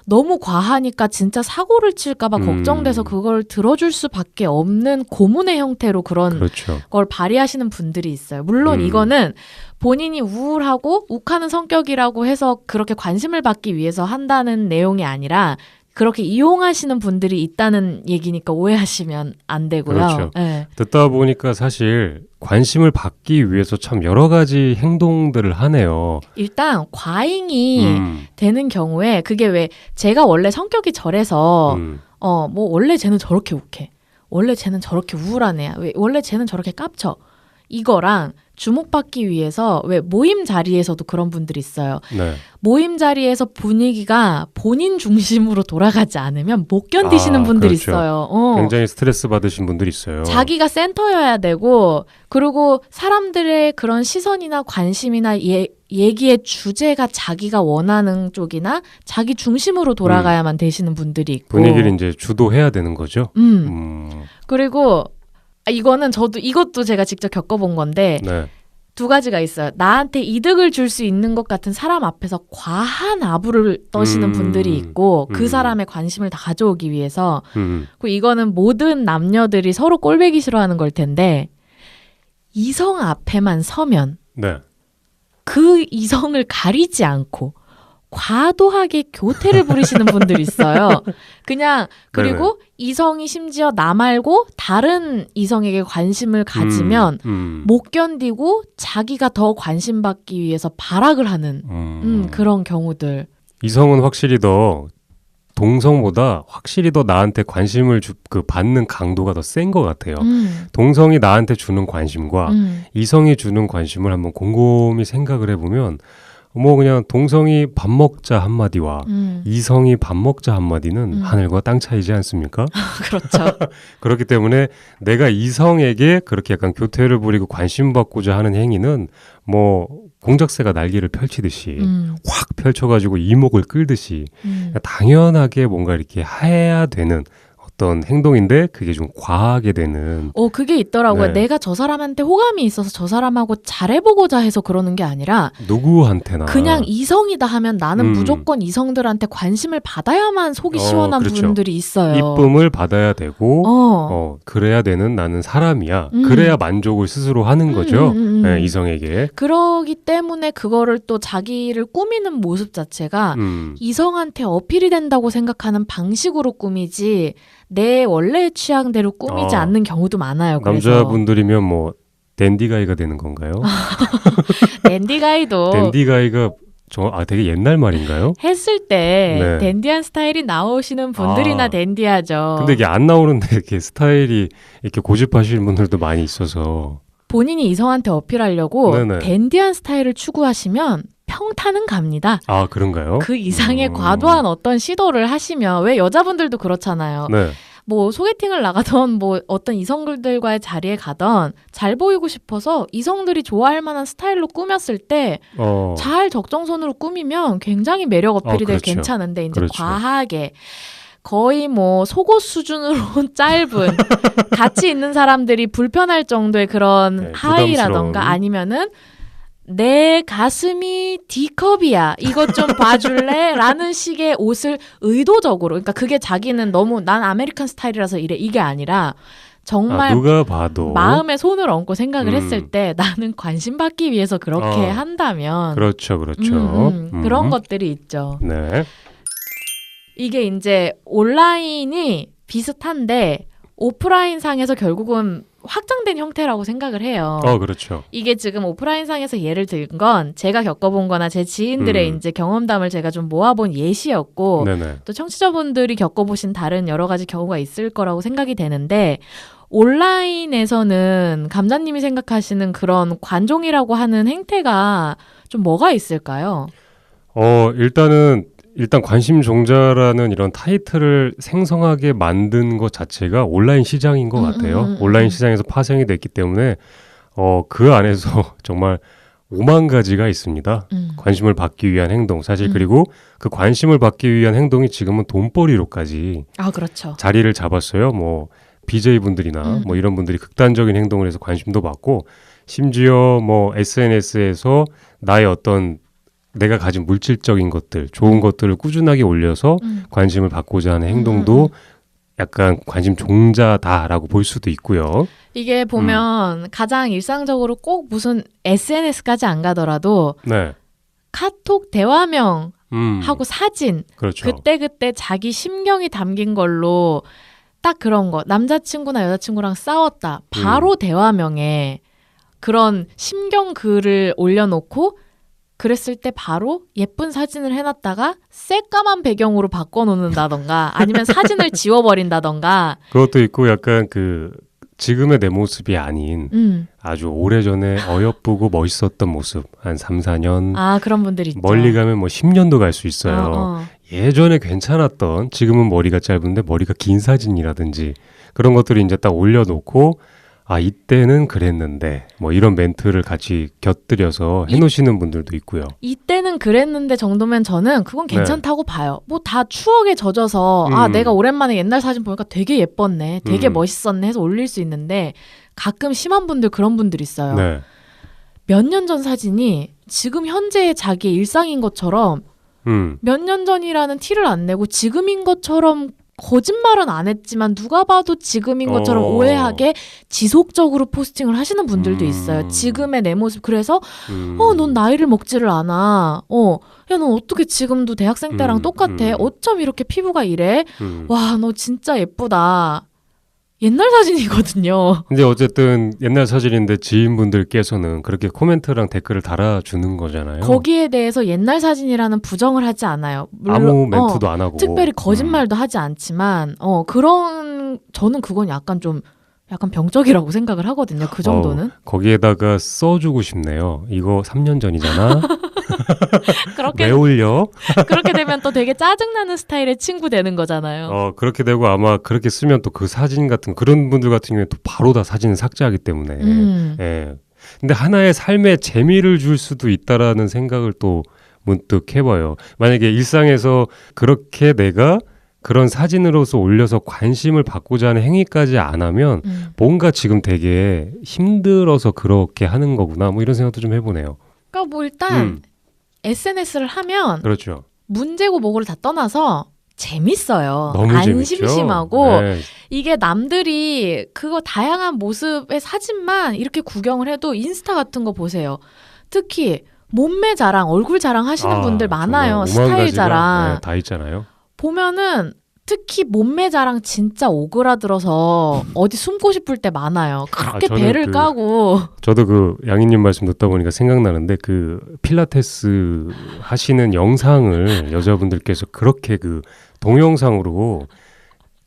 너무 과하니까 진짜 사고를 칠까봐 걱정돼서 그걸 들어줄 수밖에 없는 고문의 형태로 그런 그렇죠. 걸 발휘하시는 분들이 있어요. 물론 이거는 본인이 우울하고 욱하는 성격이라고 해서 그렇게 관심을 받기 위해서 한다는 내용이 아니라 그렇게 이용하시는 분들이 있다는 얘기니까 오해하시면 안 되고요. 그렇죠. 네. 듣다 보니까 사실 관심을 받기 위해서 참 여러 가지 행동들을 하네요. 일단 과잉이 되는 경우에 그게 왜 제가 원래 성격이 저래서 뭐 원래 쟤는 저렇게 욱해. 원래 쟤는 저렇게 우울한 애야. 왜 원래 쟤는 저렇게 깝쳐. 이거랑 주목받기 위해서 왜 모임 자리에서도 그런 분들이 있어요. 네. 모임 자리에서 분위기가 본인 중심으로 돌아가지 않으면 못 견디시는 분들이 그렇죠. 있어요. 굉장히 스트레스 받으신 분들이 있어요. 자기가 센터여야 되고 그리고 사람들의 그런 시선이나 관심이나 얘기의 주제가 자기가 원하는 쪽이나 자기 중심으로 돌아가야만 되시는 분들이 있고 분위기를 이제 주도해야 되는 거죠. 그리고 이것도 제가 직접 겪어본 건데 네. 두 가지가 있어요. 나한테 이득을 줄 수 있는 것 같은 사람 앞에서 과한 아부를 떠시는 분들이 있고 그 사람의 관심을 다 가져오기 위해서 그리고 이거는 모든 남녀들이 서로 꼴보기 싫어하는 걸 텐데 이성 앞에만 서면 네. 그 이성을 가리지 않고 과도하게 교태를 부리시는 분들이 있어요. 그냥 그리고 네네. 이성이 심지어 나 말고 다른 이성에게 관심을 가지면 못 견디고 자기가 더 관심 받기 위해서 발악을 하는 그런 경우들. 이성은 확실히 더 동성보다 확실히 더 나한테 관심을 받는 강도가 더 센 것 같아요. 동성이 나한테 주는 관심과 이성이 주는 관심을 한번 곰곰이 생각을 해보면 뭐 그냥 동성이 밥 먹자 한마디와 이성이 밥 먹자 한마디는 하늘과 땅 차이지 않습니까? 그렇죠. 그렇기 때문에 내가 이성에게 그렇게 약간 교태를 부리고 관심 받고자 하는 행위는 뭐 공작새가 날개를 펼치듯이 확 펼쳐가지고 이목을 끌듯이 당연하게 뭔가 이렇게 해야 되는 어떤 행동인데 그게 좀 과하게 되는. 그게 있더라고요. 네. 내가 저 사람한테 호감이 있어서 저 사람하고 잘해보고자 해서 그러는 게 아니라 누구한테나 그냥 이성이다 하면 나는 무조건 이성들한테 관심을 받아야만 속이 시원한 그렇죠. 분들이 있어요. 이쁨을 받아야 되고 그래야 되는 나는 사람이야. 그래야 만족을 스스로 하는 거죠. 네, 이성에게. 그러기 때문에 그거를 또 자기를 꾸미는 모습 자체가 이성한테 어필이 된다고 생각하는 방식으로 꾸미지 내 원래의 취향대로 꾸미지 않는 경우도 많아요. 그래서. 남자분들이면 뭐 댄디가이가 되는 건가요? 댄디가이도 댄디가이가 되게 옛날 말인가요? 했을 때 네. 댄디한 스타일이 나오시는 분들이나 댄디하죠. 근데 이게 안 나오는데 이렇게 스타일이 이렇게 고집하시는 분들도 많이 있어서 본인이 이성한테 어필하려고 네네. 댄디한 스타일을 추구하시면 평타는 갑니다. 아, 그런가요? 그 이상의 과도한 어떤 시도를 하시면 왜 여자분들도 그렇잖아요. 네. 뭐 소개팅을 나가던 뭐 어떤 이성들과의 자리에 가던 잘 보이고 싶어서 이성들이 좋아할 만한 스타일로 꾸몄을 때 잘 적정선으로 꾸미면 굉장히 매력 어필이 되게 그렇죠. 괜찮은데 이제 그렇죠. 과하게 거의 뭐 속옷 수준으로 짧은 같이 있는 사람들이 불편할 정도의 그런 네, 하의라던가 부담스러운. 아니면은 내 가슴이 D컵이야. 이것 좀 봐줄래? 라는 식의 옷을 의도적으로 그러니까 그게 자기는 너무 난 아메리칸 스타일이라서 이래 이게 아니라 정말 누가 봐도 마음에 손을 얹고 생각을 했을 때 나는 관심 받기 위해서 그렇게 한다면 그렇죠. 그런 것들이 있죠. 네. 이게 이제 온라인이 비슷한데 오프라인 상에서 결국은 확장된 형태라고 생각을 해요. 그렇죠. 이게 지금 오프라인 상에서 예를 든 건 제가 겪어본 거나 제 지인들의 이제 경험담을 제가 좀 모아본 예시였고 네네. 또 청취자분들이 겪어보신 다른 여러 가지 경우가 있을 거라고 생각이 되는데 온라인에서는 감자님이 생각하시는 그런 관종이라고 하는 행태가 좀 뭐가 있을까요? 일단 관심 종자라는 이런 타이틀을 생성하게 만든 것 자체가 온라인 시장인 것 같아요. 온라인 시장에서 파생이 됐기 때문에 그 안에서 정말 5만 가지가 있습니다. 관심을 받기 위한 행동. 사실 그리고 그 관심을 받기 위한 행동이 지금은 돈벌이로까지 그렇죠. 자리를 잡았어요. 뭐 BJ분들이나 뭐 이런 분들이 극단적인 행동을 해서 관심도 받고 심지어 뭐 SNS에서 나의 어떤 내가 가진 물질적인 것들, 좋은 것들을 꾸준하게 올려서 관심을 받고자 하는 행동도 약간 관심 종자다라고 볼 수도 있고요. 이게 보면 가장 일상적으로 꼭 무슨 SNS까지 안 가더라도 네. 카톡 대화명 하고 사진 그렇죠. 그때그때 자기 심경이 담긴 걸로 딱 그런 거 남자친구나 여자친구랑 싸웠다 바로 대화명에 그런 심경 글을 올려놓고 그랬을 때 바로 예쁜 사진을 해놨다가 새까만 배경으로 바꿔놓는다던가 아니면 사진을 지워버린다던가 그것도 있고 약간 그 지금의 내 모습이 아닌 아주 오래전에 어여쁘고 멋있었던 모습 한 3, 4년 아 그런 분들 있죠. 멀리 가면 뭐 10년도 갈 수 있어요. 예전에 괜찮았던 지금은 머리가 짧은데 머리가 긴 사진이라든지 그런 것들을 이제 딱 올려놓고 아 이때는 그랬는데 뭐 이런 멘트를 같이 곁들여서 해놓으시는 분들도 있고요. 이때는 그랬는데 정도면 저는 그건 괜찮다고 봐요. 뭐 다 추억에 젖어서 아 내가 오랜만에 옛날 사진 보니까 되게 예뻤네, 되게 멋있었네 해서 올릴 수 있는데 가끔 심한 분들 그런 분들 있어요. 네. 몇 년 전 사진이 지금 현재의 자기의 일상인 것처럼 몇 년 전이라는 티를 안 내고 지금인 것처럼 거짓말은 안 했지만 누가 봐도 지금인 것처럼 오해하게 지속적으로 포스팅을 하시는 분들도 있어요. 지금의 내 모습 그래서 넌 나이를 먹지를 않아. 야, 넌 어떻게 지금도 대학생 때랑 똑같아. 어쩜 이렇게 피부가 이래? 와, 너 진짜 예쁘다. 옛날 사진이거든요. 근데 어쨌든 옛날 사진인데 지인분들께서는 그렇게 코멘트랑 댓글을 달아주는 거잖아요. 거기에 대해서 옛날 사진이라는 부정을 하지 않아요. 물론, 아무 멘트도 안 하고. 특별히 거짓말도 하지 않지만 저는 그건 약간 병적이라고 생각을 하거든요. 그 정도는. 거기에다가 써주고 싶네요. 이거 3년 전이잖아. 그렇게 왜 올려? 그렇게 되면 또 되게 짜증나는 스타일의 친구 되는 거잖아요. 그렇게 되고 아마 그렇게 쓰면 또 그 사진 같은 그런 분들 같은 경우에 또 바로 다 사진을 삭제하기 때문에. 예. 근데 하나의 삶에 재미를 줄 수도 있다라는 생각을 또 문득 해봐요. 만약에 일상에서 그렇게 내가 그런 사진으로서 올려서 관심을 받고자 하는 행위까지 안 하면 뭔가 지금 되게 힘들어서 그렇게 하는 거구나 뭐 이런 생각도 좀 해보네요. 그러니까 뭐 일단 SNS를 하면 그렇죠. 문제고 뭐고를 다 떠나서 재밌어요. 너무 안 재밌죠? 심심하고 네. 이게 남들이 그거 다양한 모습의 사진만 이렇게 구경을 해도 인스타 같은 거 보세요. 특히 몸매 자랑, 얼굴 자랑 하시는 분들 많아요. 스타일 자랑. 네, 다 있잖아요. 보면은 특히 몸매 자랑 진짜 오그라들어서 어디 숨고 싶을 때 많아요. 그렇게 배를 까고. 저도 그 양희님 말씀 듣다 보니까 생각나는데 그 필라테스 하시는 영상을 여자분들께서 그렇게 그 동영상으로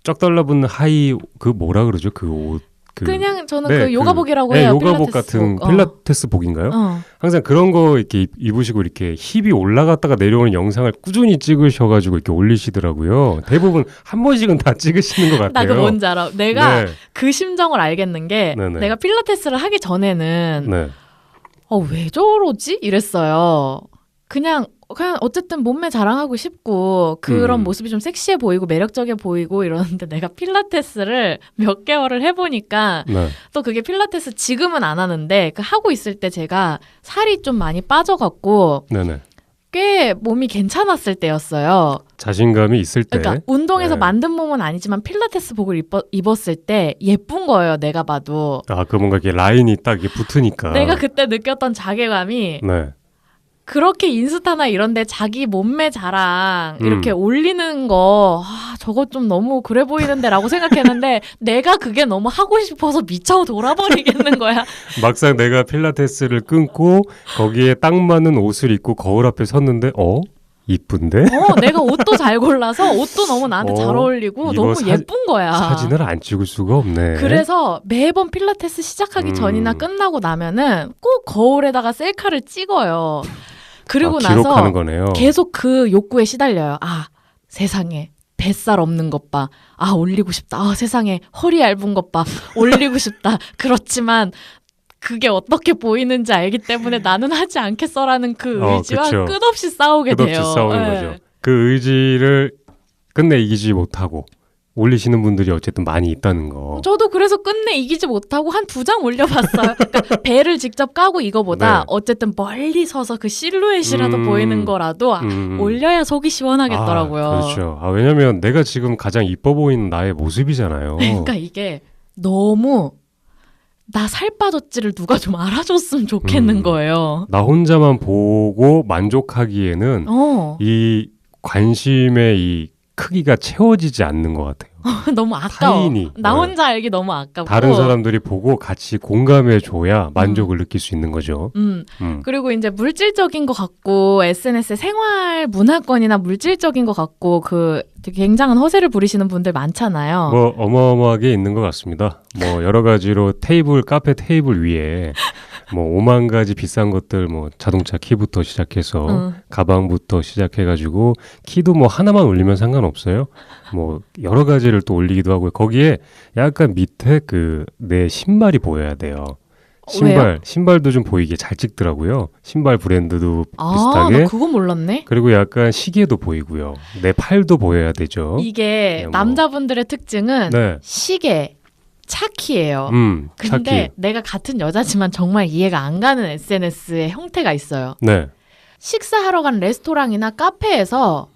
쫙 달라붙는 하이 그 뭐라 그러죠? 그 옷. 그냥 저는 그 요가복이라고 해요. 요가복 같은 필라테스 복인가요? 항상 그런 거 이렇게 입으시고 이렇게 힙이 올라갔다가 내려오는 영상을 꾸준히 찍으셔가지고 이렇게 올리시더라고요. 대부분 한 번씩은 다 찍으시는 것 같아요. 나 그거 뭔지 알아. 내가 그 심정을 알겠는 게 내가 필라테스를 하기 전에는 왜 저러지? 이랬어요. 그냥 어쨌든 몸매 자랑하고 싶고 그런 모습이 좀 섹시해 보이고 매력적이어 보이고 이러는데 내가 필라테스를 몇 개월을 해보니까 또 그게 필라테스 지금은 안 하는데 그 하고 있을 때 제가 살이 좀 많이 빠져갖고 꽤 몸이 괜찮았을 때였어요. 자신감이 있을 때. 그러니까 운동해서 만든 몸은 아니지만 필라테스 복을 입었을 때 예쁜 거예요. 내가 봐도. 그 뭔가 이렇게 라인이 딱 이렇게 붙으니까. 내가 그때 느꼈던 자괴감이 그렇게 인스타나 이런데 자기 몸매 자랑 이렇게 올리는 거 저거 좀 너무 그래 보이는데 라고 생각했는데 내가 그게 너무 하고 싶어서 미쳐 돌아버리겠는 거야. 막상 내가 필라테스를 끊고 거기에 딱 맞는 옷을 입고 거울 앞에 섰는데 이쁜데? 내가 옷도 잘 골라서 옷도 너무 나한테 잘 어울리고 너무 예쁜 거야. 사진을 안 찍을 수가 없네. 그래서 매번 필라테스 시작하기 전이나 끝나고 나면은 꼭 거울에다가 셀카를 찍어요. 그리고 나서 기록하는 거네요. 계속 그 욕구에 시달려요. 세상에 뱃살 없는 것 봐. 올리고 싶다. 세상에 허리 얇은 것 봐. 올리고 싶다. 그렇지만 그게 어떻게 보이는지 알기 때문에 나는 하지 않겠어라는 그 의지와 그쵸. 끝없이 싸우게 돼요. 끝없이 싸우는 거죠. 그 의지를 끝내 이기지 못하고 올리시는 분들이 어쨌든 많이 있다는 거. 저도 그래서 끝내 이기지 못하고 한 2장 올려봤어요. 그러니까 배를 직접 까고 이거보다 네. 어쨌든 멀리 서서 그 실루엣이라도 보이는 거라도 올려야 속이 시원하겠더라고요. 그렇죠. 왜냐면 내가 지금 가장 이뻐 보이는 나의 모습이잖아요. 그러니까 이게 너무 나 살 빠졌지를 누가 좀 알아줬으면 좋겠는 거예요. 나 혼자만 보고 만족하기에는 이 관심의 이 크기가 채워지지 않는 것 같아요. 너무 아까워. 타인이, 나 혼자 알기 너무 아깝고. 다른 사람들이 보고 같이 공감해줘야 만족을 느낄 수 있는 거죠. 그리고 이제 물질적인 것 같고 SNS의 생활 문화권이나 물질적인 것 같고 그 되게 굉장한 허세를 부리시는 분들 많잖아요. 뭐 어마어마하게 있는 것 같습니다. 뭐 여러 가지로 카페 테이블 위에 뭐 5만 가지 비싼 것들 뭐 자동차 키부터 시작해서 가방부터 시작해가지고 키도 뭐 하나만 올리면 상관없어요. 뭐 여러 가지를 또 올리기도 하고요. 거기에 약간 밑에 그 내 신발이 보여야 돼요. 왜요? 신발도 좀 보이게 잘 찍더라고요. 신발 브랜드도 나 비슷하게. 그거 몰랐네. 그리고 약간 시계도 보이고요. 내 팔도 보여야 되죠. 이게 네, 뭐. 남자분들의 특징은 네. 시계, 차키예요. 차키. 근데 내가 같은 여자지만 정말 이해가 안 가는 SNS의 형태가 있어요. 네. 식사하러 간 레스토랑이나 카페에서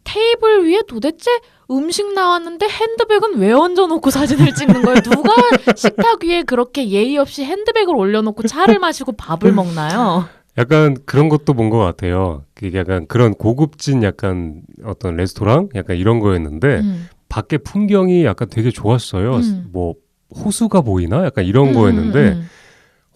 테이블 위에 도대체 음식 나왔는데 핸드백은 왜 얹어놓고 사진을 찍는 거예요? 누가 식탁 위에 그렇게 예의 없이 핸드백을 올려놓고 차를 마시고 밥을 먹나요? 약간 그런 것도 본 것 같아요. 그게 약간 그런 고급진 약간 어떤 레스토랑 약간 이런 거였는데 밖에 풍경이 약간 되게 좋았어요. 뭐 호수가 보이나? 약간 이런 거였는데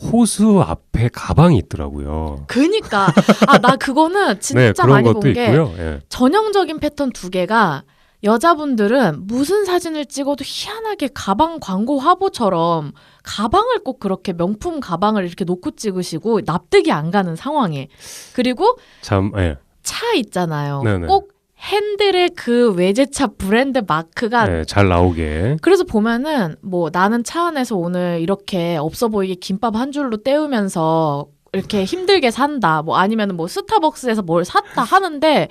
호수 앞에 가방이 있더라고요. 그니까 나 그거는 진짜 네, 그런 많이 것도 본 게 있고요. 예. 전형적인 패턴 2개가 여자분들은 무슨 사진을 찍어도 희한하게 가방 광고 화보처럼 가방을 꼭 그렇게 명품 가방을 이렇게 놓고 찍으시고 납득이 안 가는 상황에. 그리고 참, 예. 차 있잖아요. 네네. 꼭 핸들에 그 외제차 브랜드 마크가 네, 잘 나오게. 그래서 보면은 뭐 나는 차 안에서 오늘 이렇게 없어 보이게 김밥 한 줄로 때우면서 이렇게 힘들게 산다. 뭐 아니면은 뭐 스타벅스에서 뭘 샀다 하는데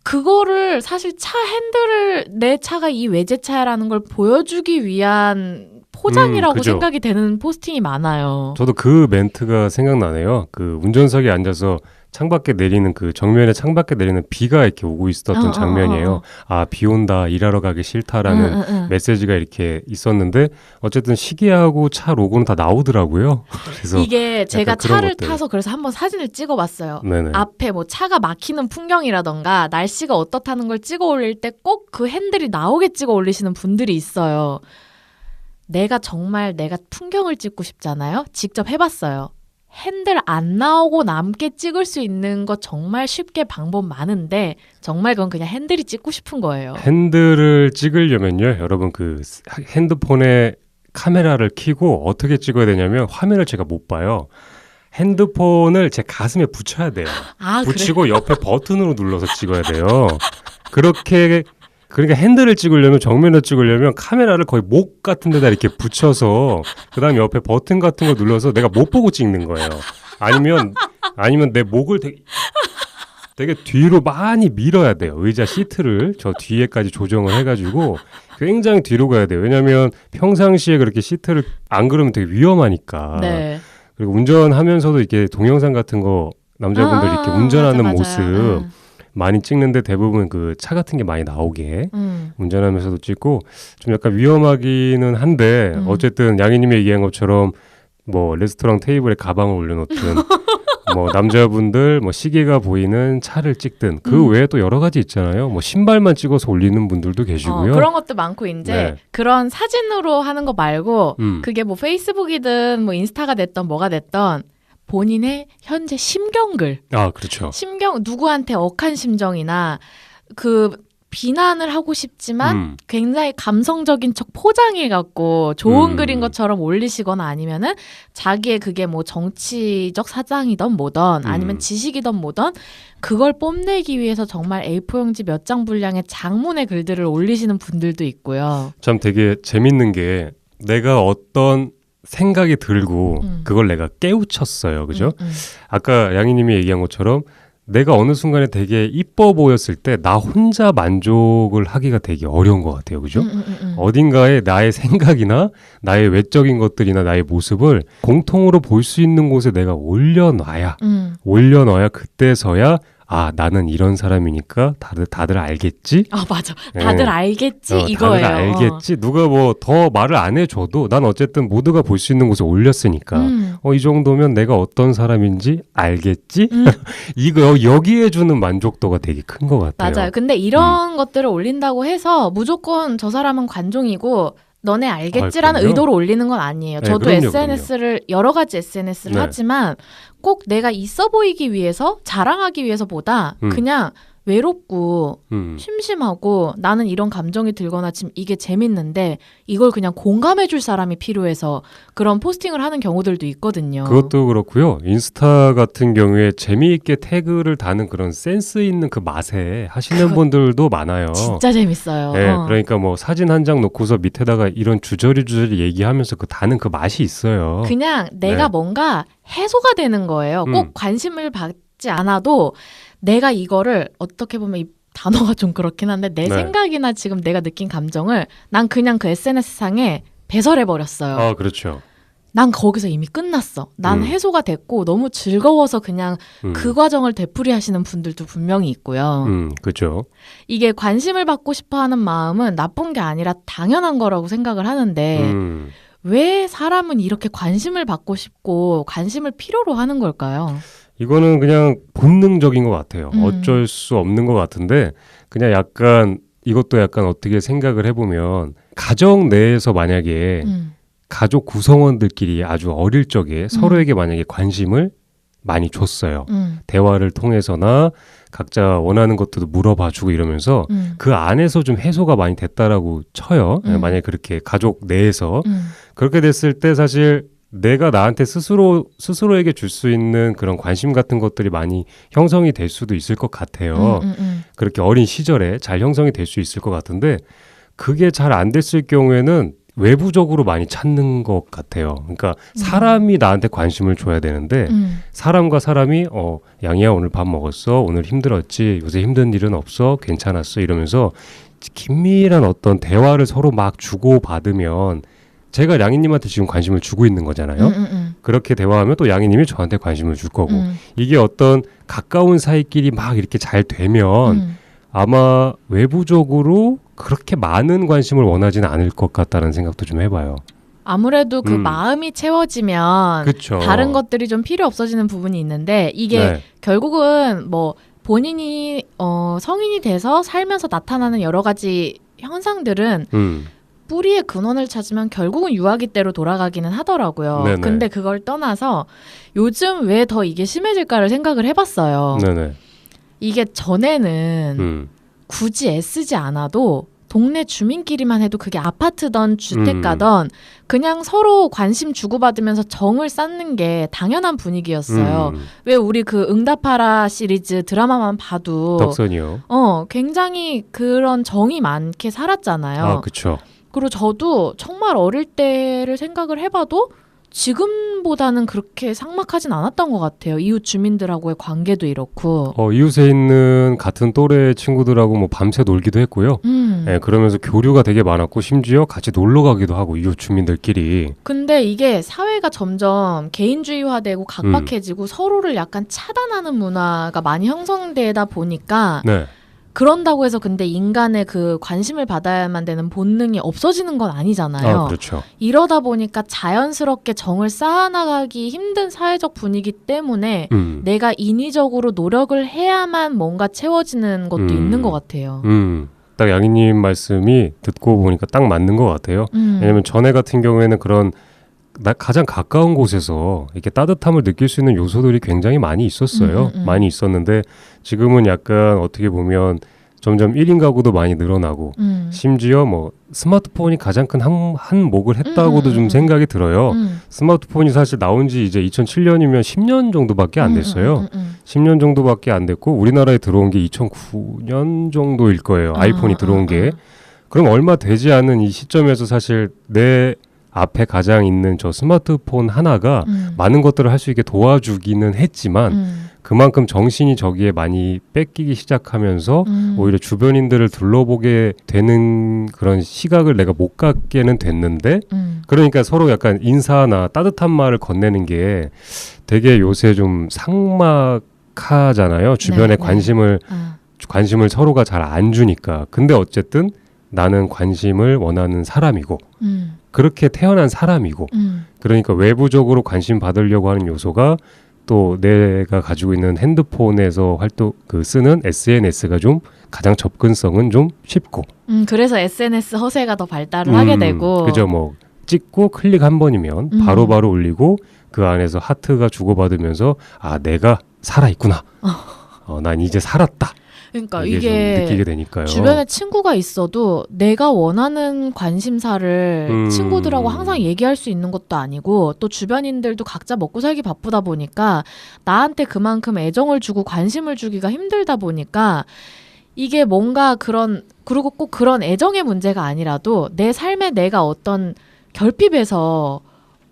그거를 사실 차 핸들을 내 차가 이 외제차라는 걸 보여주기 위한 포장이라고 그죠. 생각이 되는 포스팅이 많아요. 저도 그 멘트가 생각나네요. 그 운전석에 앉아서 창밖에 내리는 그 정면에 창밖에 내리는 비가 이렇게 오고 있었던 장면이에요. 비 온다, 일하러 가기 싫다라는 메시지가 이렇게 있었는데 어쨌든 시계하고 차 로고는 다 나오더라고요. 그래서 이게 제가 그런 차를 것들. 타서 그래서 한번 사진을 찍어봤어요. 네네. 앞에 뭐 차가 막히는 풍경이라던가 날씨가 어떻다는 걸 찍어 올릴 때 꼭 그 핸들이 나오게 찍어 올리시는 분들이 있어요. 내가 풍경을 찍고 싶잖아요. 직접 해봤어요. 핸들 안 나오고 남게 찍을 수 있는 거 정말 쉽게 방법 많은데 정말 그건 그냥 핸들이 찍고 싶은 거예요. 핸들을 찍으려면요, 여러분 그 핸드폰에 카메라를 켜고 어떻게 찍어야 되냐면 화면을 제가 못 봐요. 핸드폰을 제 가슴에 붙여야 돼요. 붙이고 옆에 버튼으로 눌러서 찍어야 돼요. 그러니까 핸들을 찍으려면 정면으로 찍으려면 카메라를 거의 목 같은 데다 이렇게 붙여서 그다음에 옆에 버튼 같은 거 눌러서 내가 못 보고 찍는 거예요. 아니면 내 목을 되게 뒤로 많이 밀어야 돼요. 의자 시트를 저 뒤에까지 조정을 해가지고 굉장히 뒤로 가야 돼요. 왜냐하면 평상시에 그렇게 시트를 안 그러면 되게 위험하니까. 네. 그리고 운전하면서도 이렇게 동영상 같은 거 남자분들 이렇게 운전하는 맞아. 모습 많이 찍는데 대부분 그 차 같은 게 많이 나오게 운전하면서도 찍고 좀 약간 위험하기는 한데 어쨌든 양희님이 얘기한 것처럼 뭐 레스토랑 테이블에 가방을 올려놓든 뭐 남자분들 뭐 시계가 보이는 차를 찍든 그 외에 또 여러 가지 있잖아요. 뭐 신발만 찍어서 올리는 분들도 계시고요. 그런 것도 많고 이제 네. 그런 사진으로 하는 거 말고 그게 뭐 페이스북이든 뭐 인스타가 됐던 뭐가 됐던 본인의 현재 심경글. 그렇죠. 누구한테 억한 심정이나 그 비난을 하고 싶지만 굉장히 감성적인 척 포장해갖고 좋은 글인 것처럼 올리시거나 아니면은 자기의 그게 뭐 정치적 사장이든 뭐든 아니면 지식이든 뭐든 그걸 뽐내기 위해서 정말 A4용지 몇 장 분량의 장문의 글들을 올리시는 분들도 있고요. 참 되게 재밌는 게 내가 어떤 생각이 들고 그걸 내가 깨우쳤어요. 그죠? 아까 양희님이 얘기한 것처럼 내가 어느 순간에 되게 이뻐 보였을 때 나 혼자 만족을 하기가 되게 어려운 것 같아요. 그죠? 어딘가에 나의 생각이나 나의 외적인 것들이나 나의 모습을 공통으로 볼 수 있는 곳에 내가 올려놔야 그때서야 나는 이런 사람이니까 다들 알겠지? 맞아. 다들 알겠지? 이거예요. 다들 알겠지? 누가 뭐 더 말을 안 해줘도 난 어쨌든 모두가 볼 수 있는 곳에 올렸으니까 이 정도면 내가 어떤 사람인지 알겠지? 이거 여기에 주는 만족도가 되게 큰 것 같아요. 맞아요. 근데 이런 것들을 올린다고 해서 무조건 저 사람은 관종이고 너네 알겠지라는 그럼요? 의도로 올리는 건 아니에요. 네, 저도 그럼요, SNS를 여러 가지 SNS를 네. 하지만 꼭 내가 있어 보이기 위해서 자랑하기 위해서보다 그냥 외롭고 심심하고 나는 이런 감정이 들거나 지금 이게 재밌는데 이걸 그냥 공감해줄 사람이 필요해서 그런 포스팅을 하는 경우들도 있거든요. 그것도 그렇고요. 인스타 같은 경우에 재미있게 태그를 다는 그런 센스 있는 그 맛에 하시는 분들도 많아요. 진짜 재밌어요. 네, 그러니까 뭐 사진 한 장 놓고서 밑에다가 이런 주저리 얘기하면서 그 다는 그 맛이 있어요. 그냥 내가 네. 뭔가 해소가 되는 거예요. 꼭 관심을 받지 않아도 내가 이거를 어떻게 보면 이 단어가 좀 그렇긴 한데 내 네. 생각이나 지금 내가 느낀 감정을 난 그냥 그 SNS상에 배설해버렸어요. 그렇죠. 난 거기서 이미 끝났어. 난 해소가 됐고 너무 즐거워서 그냥 그 과정을 되풀이하시는 분들도 분명히 있고요. 그렇죠. 이게 관심을 받고 싶어하는 마음은 나쁜 게 아니라 당연한 거라고 생각을 하는데 왜 사람은 이렇게 관심을 받고 싶고 관심을 필요로 하는 걸까요? 이거는 그냥 본능적인 것 같아요. 어쩔 수 없는 것 같은데 그냥 약간 이것도 약간 어떻게 생각을 해보면 가정 내에서 만약에 가족 구성원들끼리 아주 어릴 적에 서로에게 만약에 관심을 많이 줬어요. 대화를 통해서나 각자 원하는 것들도 물어봐주고 이러면서 그 안에서 좀 해소가 많이 됐다라고 쳐요. 만약에 그렇게 가족 내에서 그렇게 됐을 때 사실 내가 나한테 스스로에게 줄 수 있는 그런 관심 같은 것들이 많이 형성이 될 수도 있을 것 같아요. 그렇게 어린 시절에 잘 형성이 될 수 있을 것 같은데 그게 잘 안 됐을 경우에는 외부적으로 많이 찾는 것 같아요. 그러니까 사람이 나한테 관심을 줘야 되는데 사람과 사람이 양이야 오늘 밥 먹었어? 오늘 힘들었지? 요새 힘든 일은 없어? 괜찮았어? 이러면서 긴밀한 어떤 대화를 서로 막 주고받으면 제가 양이님한테 지금 관심을 주고 있는 거잖아요. 그렇게 대화하면 또 양이님이 저한테 관심을 줄 거고 이게 어떤 가까운 사이끼리 막 이렇게 잘 되면 아마 외부적으로 그렇게 많은 관심을 원하지는 않을 것 같다는 생각도 좀 해봐요. 아무래도 그 마음이 채워지면 그쵸. 다른 것들이 좀 필요 없어지는 부분이 있는데 이게 결국은 뭐 본인이 성인이 돼서 살면서 나타나는 여러 가지 현상들은 뿌리의 근원을 찾으면 결국은 유아기때로 돌아가기는 하더라고요. 네네. 근데 그걸 떠나서 요즘 왜 더 이게 심해질까를 생각을 해봤어요. 네네. 이게 전에는 굳이 애쓰지 않아도 동네 주민끼리만 해도 그게 아파트던 주택가던 그냥 서로 관심 주고받으면서 정을 쌓는 게 당연한 분위기였어요. 왜 우리 그 응답하라 시리즈 드라마만 봐도 덕선이요. 굉장히 그런 정이 많게 살았잖아요. 그렇죠. 그리고 저도 정말 어릴 때를 생각을 해봐도 지금보다는 그렇게 삭막하진 않았던 것 같아요. 이웃 주민들하고의 관계도 이렇고. 이웃에 있는 같은 또래 친구들하고 뭐 밤새 놀기도 했고요. 그러면서 교류가 되게 많았고 심지어 같이 놀러 가기도 하고 이웃 주민들끼리. 근데 이게 사회가 점점 개인주의화되고 각박해지고 서로를 약간 차단하는 문화가 많이 형성되다 보니까 그런다고 해서 근데 인간의 그 관심을 받아야만 되는 본능이 없어지는 건 아니잖아요. 그렇죠. 이러다 보니까 자연스럽게 정을 쌓아나가기 힘든 사회적 분위기 때문에 내가 인위적으로 노력을 해야만 뭔가 채워지는 것도 있는 것 같아요. 딱 양이님 말씀이 듣고 보니까 딱 맞는 것 같아요. 왜냐면 전에 같은 경우에는 그런 가장 가까운 곳에서 이렇게 따뜻함을 느낄 수 있는 요소들이 굉장히 많이 있었어요. 많이 있었는데 지금은 약간 어떻게 보면 점점 1인 가구도 많이 늘어나고 심지어 뭐 스마트폰이 가장 큰 한몫을 했다고도 좀 생각이 들어요. 스마트폰이 사실 나온 지 이제 2007년이면 10년 정도밖에 안 됐어요. 10년 정도밖에 안 됐고 우리나라에 들어온 게 2009년 정도일 거예요. 아이폰이 들어온 게. 그럼 얼마 되지 않은 이 시점에서 사실 내 앞에 가장 있는 저 스마트폰 하나가 많은 것들을 할 수 있게 도와주기는 했지만 그만큼 정신이 저기에 많이 뺏기기 시작하면서 오히려 주변인들을 둘러보게 되는 그런 시각을 내가 못 갖게는 됐는데 그러니까 서로 약간 인사나 따뜻한 말을 건네는 게 되게 요새 좀 삭막하잖아요. 주변에 관심을 서로가 잘 안 주니까. 근데 어쨌든 나는 관심을 원하는 사람이고 그렇게 태어난 사람이고 그러니까 외부적으로 관심 받으려고 하는 요소가 또 내가 가지고 있는 핸드폰에서 쓰는 SNS가 좀 가장 접근성은 좀 쉽고 그래서 SNS 허세가 더 발달을 하게 되고 그죠. 뭐 찍고 클릭 한 번이면 바로바로 올리고 그 안에서 하트가 주고받으면서 아 내가 살아있구나. 난 이제 살았다. 그러니까 이게 이게 좀 느끼게 되니까요. 주변에 친구가 있어도 내가 원하는 관심사를 친구들하고 항상 얘기할 수 있는 것도 아니고 또 주변인들도 각자 먹고 살기 바쁘다 보니까 나한테 그만큼 애정을 주고 관심을 주기가 힘들다 보니까 이게 뭔가 그리고 꼭 그런 애정의 문제가 아니라도 내 삶에 내가 어떤 결핍에서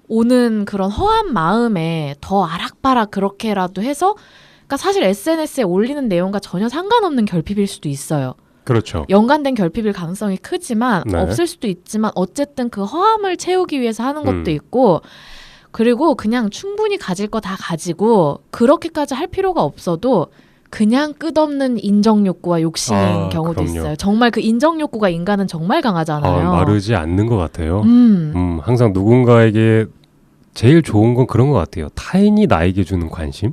오는 그런 허한 마음에 더 아락바락 그렇게라도 해서 그러니까 사실 SNS에 올리는 내용과 전혀 상관없는 결핍일 수도 있어요. 그렇죠. 연관된 결핍일 가능성이 크지만 네. 없을 수도 있지만 어쨌든 그 허함을 채우기 위해서 하는 것도 있고 그리고 그냥 충분히 가질 거 다 가지고 그렇게까지 할 필요가 없어도 그냥 끝없는 인정 욕구와 욕심인 경우도 그럼요. 있어요. 정말 그 인정 욕구가 인간은 정말 강하잖아요. 마르지 않는 것 같아요. 항상 누군가에게 제일 좋은 건 그런 것 같아요. 타인이 나에게 주는 관심.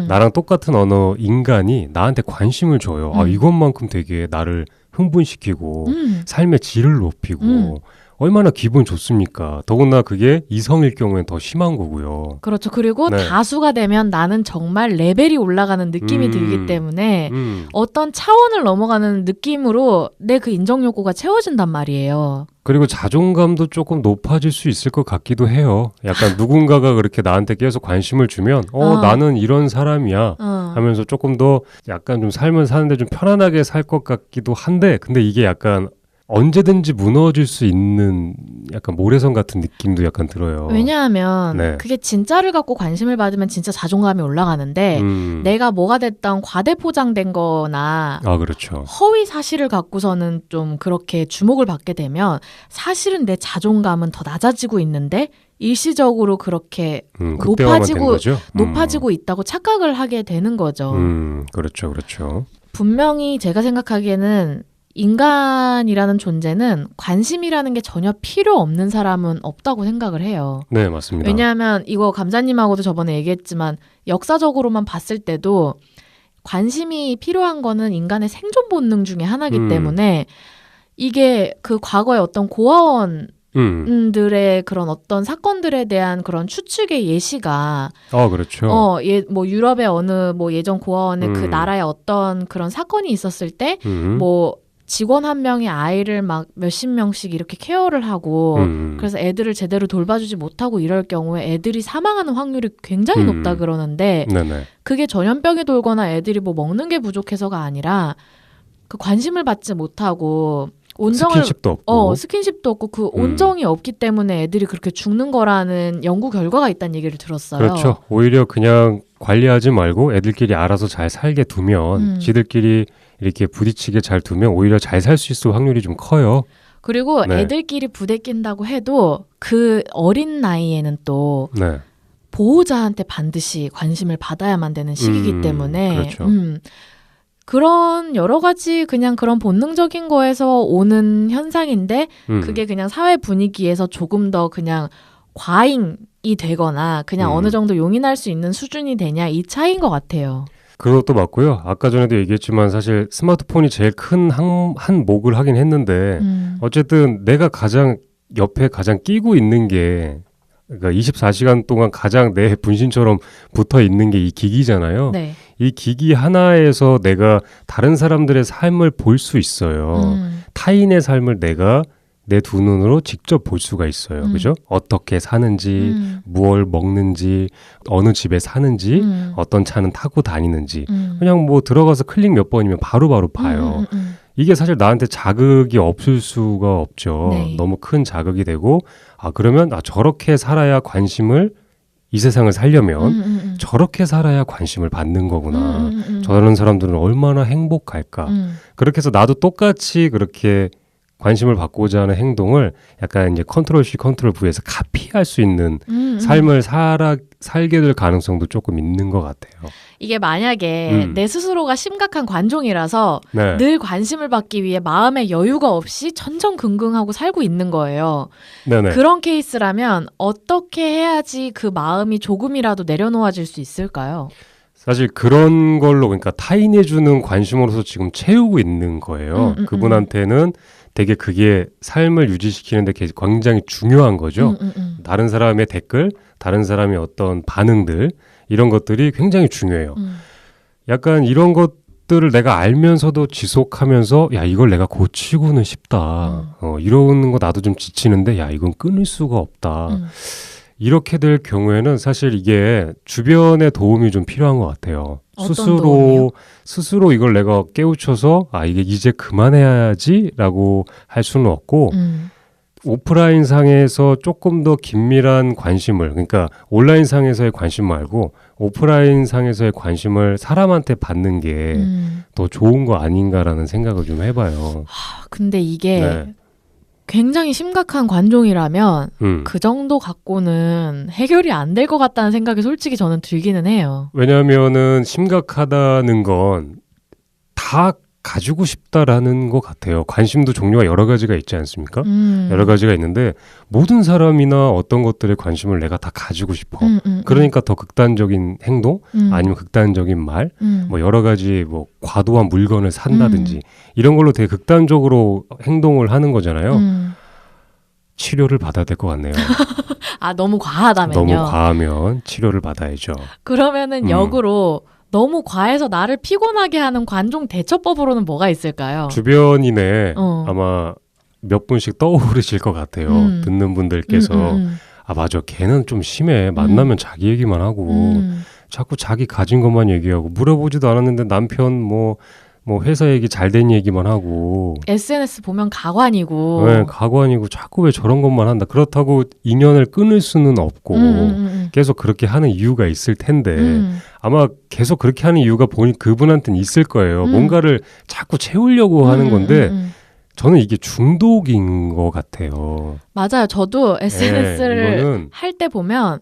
나랑 똑같은 언어 인간이 나한테 관심을 줘요. 이것만큼 되게 나를 흥분시키고 삶의 질을 높이고 얼마나 기분 좋습니까? 더구나 그게 이성일 경우엔 더 심한 거고요. 그렇죠. 그리고 네. 다수가 되면 나는 정말 레벨이 올라가는 느낌이 들기 때문에 어떤 차원을 넘어가는 느낌으로 내 그 인정 욕구가 채워진단 말이에요. 그리고 자존감도 조금 높아질 수 있을 것 같기도 해요. 약간 누군가가 그렇게 나한테 계속 관심을 주면 나는 이런 사람이야 하면서 조금 더 약간 좀 삶을 사는데 좀 편안하게 살 것 같기도 한데 근데 이게 약간 언제든지 무너질 수 있는 약간 모래성 같은 느낌도 약간 들어요. 왜냐하면 네. 그게 진짜를 갖고 관심을 받으면 진짜 자존감이 올라가는데 내가 뭐가 됐던 과대포장된 거나 그렇죠. 허위 사실을 갖고서는 좀 그렇게 주목을 받게 되면 사실은 내 자존감은 더 낮아지고 있는데 일시적으로 그렇게 극대화만 된 거죠? 높아지고 있다고 착각을 하게 되는 거죠. 그렇죠. 그렇죠. 분명히 제가 생각하기에는 인간이라는 존재는 관심이라는 게 전혀 필요 없는 사람은 없다고 생각을 해요. 네, 맞습니다. 왜냐하면 이거 감자님하고도 저번에 얘기했지만 역사적으로만 봤을 때도 관심이 필요한 거는 인간의 생존 본능 중에 하나이기 때문에 이게 그 과거의 어떤 고아원들의 그런 어떤 사건들에 대한 그런 추측의 예시가 그렇죠. 뭐 유럽의 어느 뭐 예전 고아원의 그 나라의 어떤 그런 사건이 있었을 때 뭐 직원 한 명이 아이를 막 몇십 명씩 이렇게 케어를 하고 그래서 애들을 제대로 돌봐주지 못하고 이럴 경우에 애들이 사망하는 확률이 굉장히 높다 그러는데 네네. 그게 전염병이 돌거나 애들이 뭐 먹는 게 부족해서가 아니라 그 관심을 받지 못하고 스킨십도 없고 스킨십도 없고 그 온정이 없기 때문에 애들이 그렇게 죽는 거라는 연구 결과가 있다는 얘기를 들었어요. 그렇죠. 오히려 그냥 관리하지 말고 애들끼리 알아서 잘 살게 두면 지들끼리 이렇게 부딪히게 잘 두면 오히려 잘 살 수 있을 확률이 좀 커요. 그리고 네. 애들끼리 부대낀다고 해도 그 어린 나이에는 또 네. 보호자한테 반드시 관심을 받아야만 되는 시기이기 때문에 그렇죠. 그런 여러 가지 그냥 그런 본능적인 거에서 오는 현상인데 그게 그냥 사회 분위기에서 조금 더 그냥 과잉이 되거나 그냥 어느 정도 용인할 수 있는 수준이 되냐 이 차이인 것 같아요. 그것도 맞고요. 아까 전에도 얘기했지만 사실 스마트폰이 제일 큰 한 몫을 하긴 했는데 어쨌든 내가 옆에 가장 끼고 있는 게 그러니까 24시간 동안 가장 내 분신처럼 붙어 있는 게 이 기기잖아요. 네. 이 기기 하나에서 내가 다른 사람들의 삶을 볼 수 있어요. 타인의 삶을 내가 내 두 눈으로 직접 볼 수가 있어요. 그죠? 어떻게 사는지, 무얼 먹는지, 어느 집에 사는지, 어떤 차는 타고 다니는지. 그냥 뭐 들어가서 클릭 몇 번이면 바로바로 봐요. 이게 사실 나한테 자극이 없을 수가 없죠. 네. 너무 큰 자극이 되고 그러면 저렇게 살아야 관심을 이 세상을 살려면 저렇게 살아야 관심을 받는 거구나. 저런 사람들은 얼마나 행복할까. 그렇게 해서 나도 똑같이 그렇게 관심을 받고자 하는 행동을 약간 이제 컨트롤 C, 컨트롤 V에서 카피할 수 있는 삶을 살게 될 가능성도 조금 있는 것 같아요. 이게 만약에 내 스스로가 심각한 관종이라서 네. 늘 관심을 받기 위해 마음의 여유가 없이 전전긍긍하고 살고 있는 거예요. 네네. 그런 케이스라면 어떻게 해야지 그 마음이 조금이라도 내려놓아질 수 있을까요? 사실 그런 걸로 그러니까 타인이 주는 관심으로서 지금 채우고 있는 거예요. 그분한테는 되게 그게 삶을 유지시키는데 굉장히 중요한 거죠. 다른 사람의 댓글, 다른 사람의 어떤 반응들 이런 것들이 굉장히 중요해요. 약간 이런 것들을 내가 알면서도 지속하면서 야 이걸 내가 고치고는 싶다. 이러는 거 나도 좀 지치는데 야 이건 끊을 수가 없다. 이렇게 될 경우에는 사실 이게 주변의 도움이 좀 필요한 것 같아요. 어떤 도움이요? 스스로 이걸 내가 깨우쳐서 이게 이제 그만해야지라고 할 수는 없고 오프라인 상에서 조금 더 긴밀한 관심을 그러니까 온라인 상에서의 관심 말고 오프라인 상에서의 관심을 사람한테 받는 게 더 좋은 거 아닌가라는 생각을 좀 해봐요. 근데 이게 네. 굉장히 심각한 관종이라면 음. 그 정도 갖고는 해결이 안 될 것 같다는 생각이 솔직히 저는 들기는 해요. 왜냐하면은 심각하다는 건 다 가지고 싶다라는 것 같아요. 관심도 종류가 여러 가지가 있지 않습니까? 여러 가지가 있는데 모든 사람이나 어떤 것들에 관심을 내가 다 가지고 싶어. 그러니까 더 극단적인 행동 아니면 극단적인 말 뭐 여러 가지 뭐 과도한 물건을 산다든지 이런 걸로 되게 극단적으로 행동을 하는 거잖아요. 치료를 받아야 될 것 같네요. 너무 과하다면요? 너무 과하면 치료를 받아야죠. 그러면은 역으로 너무 과해서 나를 피곤하게 하는 관종 대처법으로는 뭐가 있을까요? 주변인에 아마 몇 분씩 떠오르실 것 같아요. 듣는 분들께서 맞아 걔는 좀 심해. 만나면 자기 얘기만 하고 자꾸 자기 가진 것만 얘기하고 물어보지도 않았는데 남편 뭐 회사 얘기 잘 된 얘기만 하고 SNS 보면 가관이고 네, 가관이고 자꾸 왜 저런 것만 한다. 그렇다고 인연을 끊을 수는 없고 계속 그렇게 하는 이유가 있을 텐데 아마 계속 그렇게 하는 이유가 그분한테는 있을 거예요. 뭔가를 자꾸 채우려고 하는 건데 저는 이게 중독인 것 같아요. 맞아요. 저도 SNS를 이거는 할 때 보면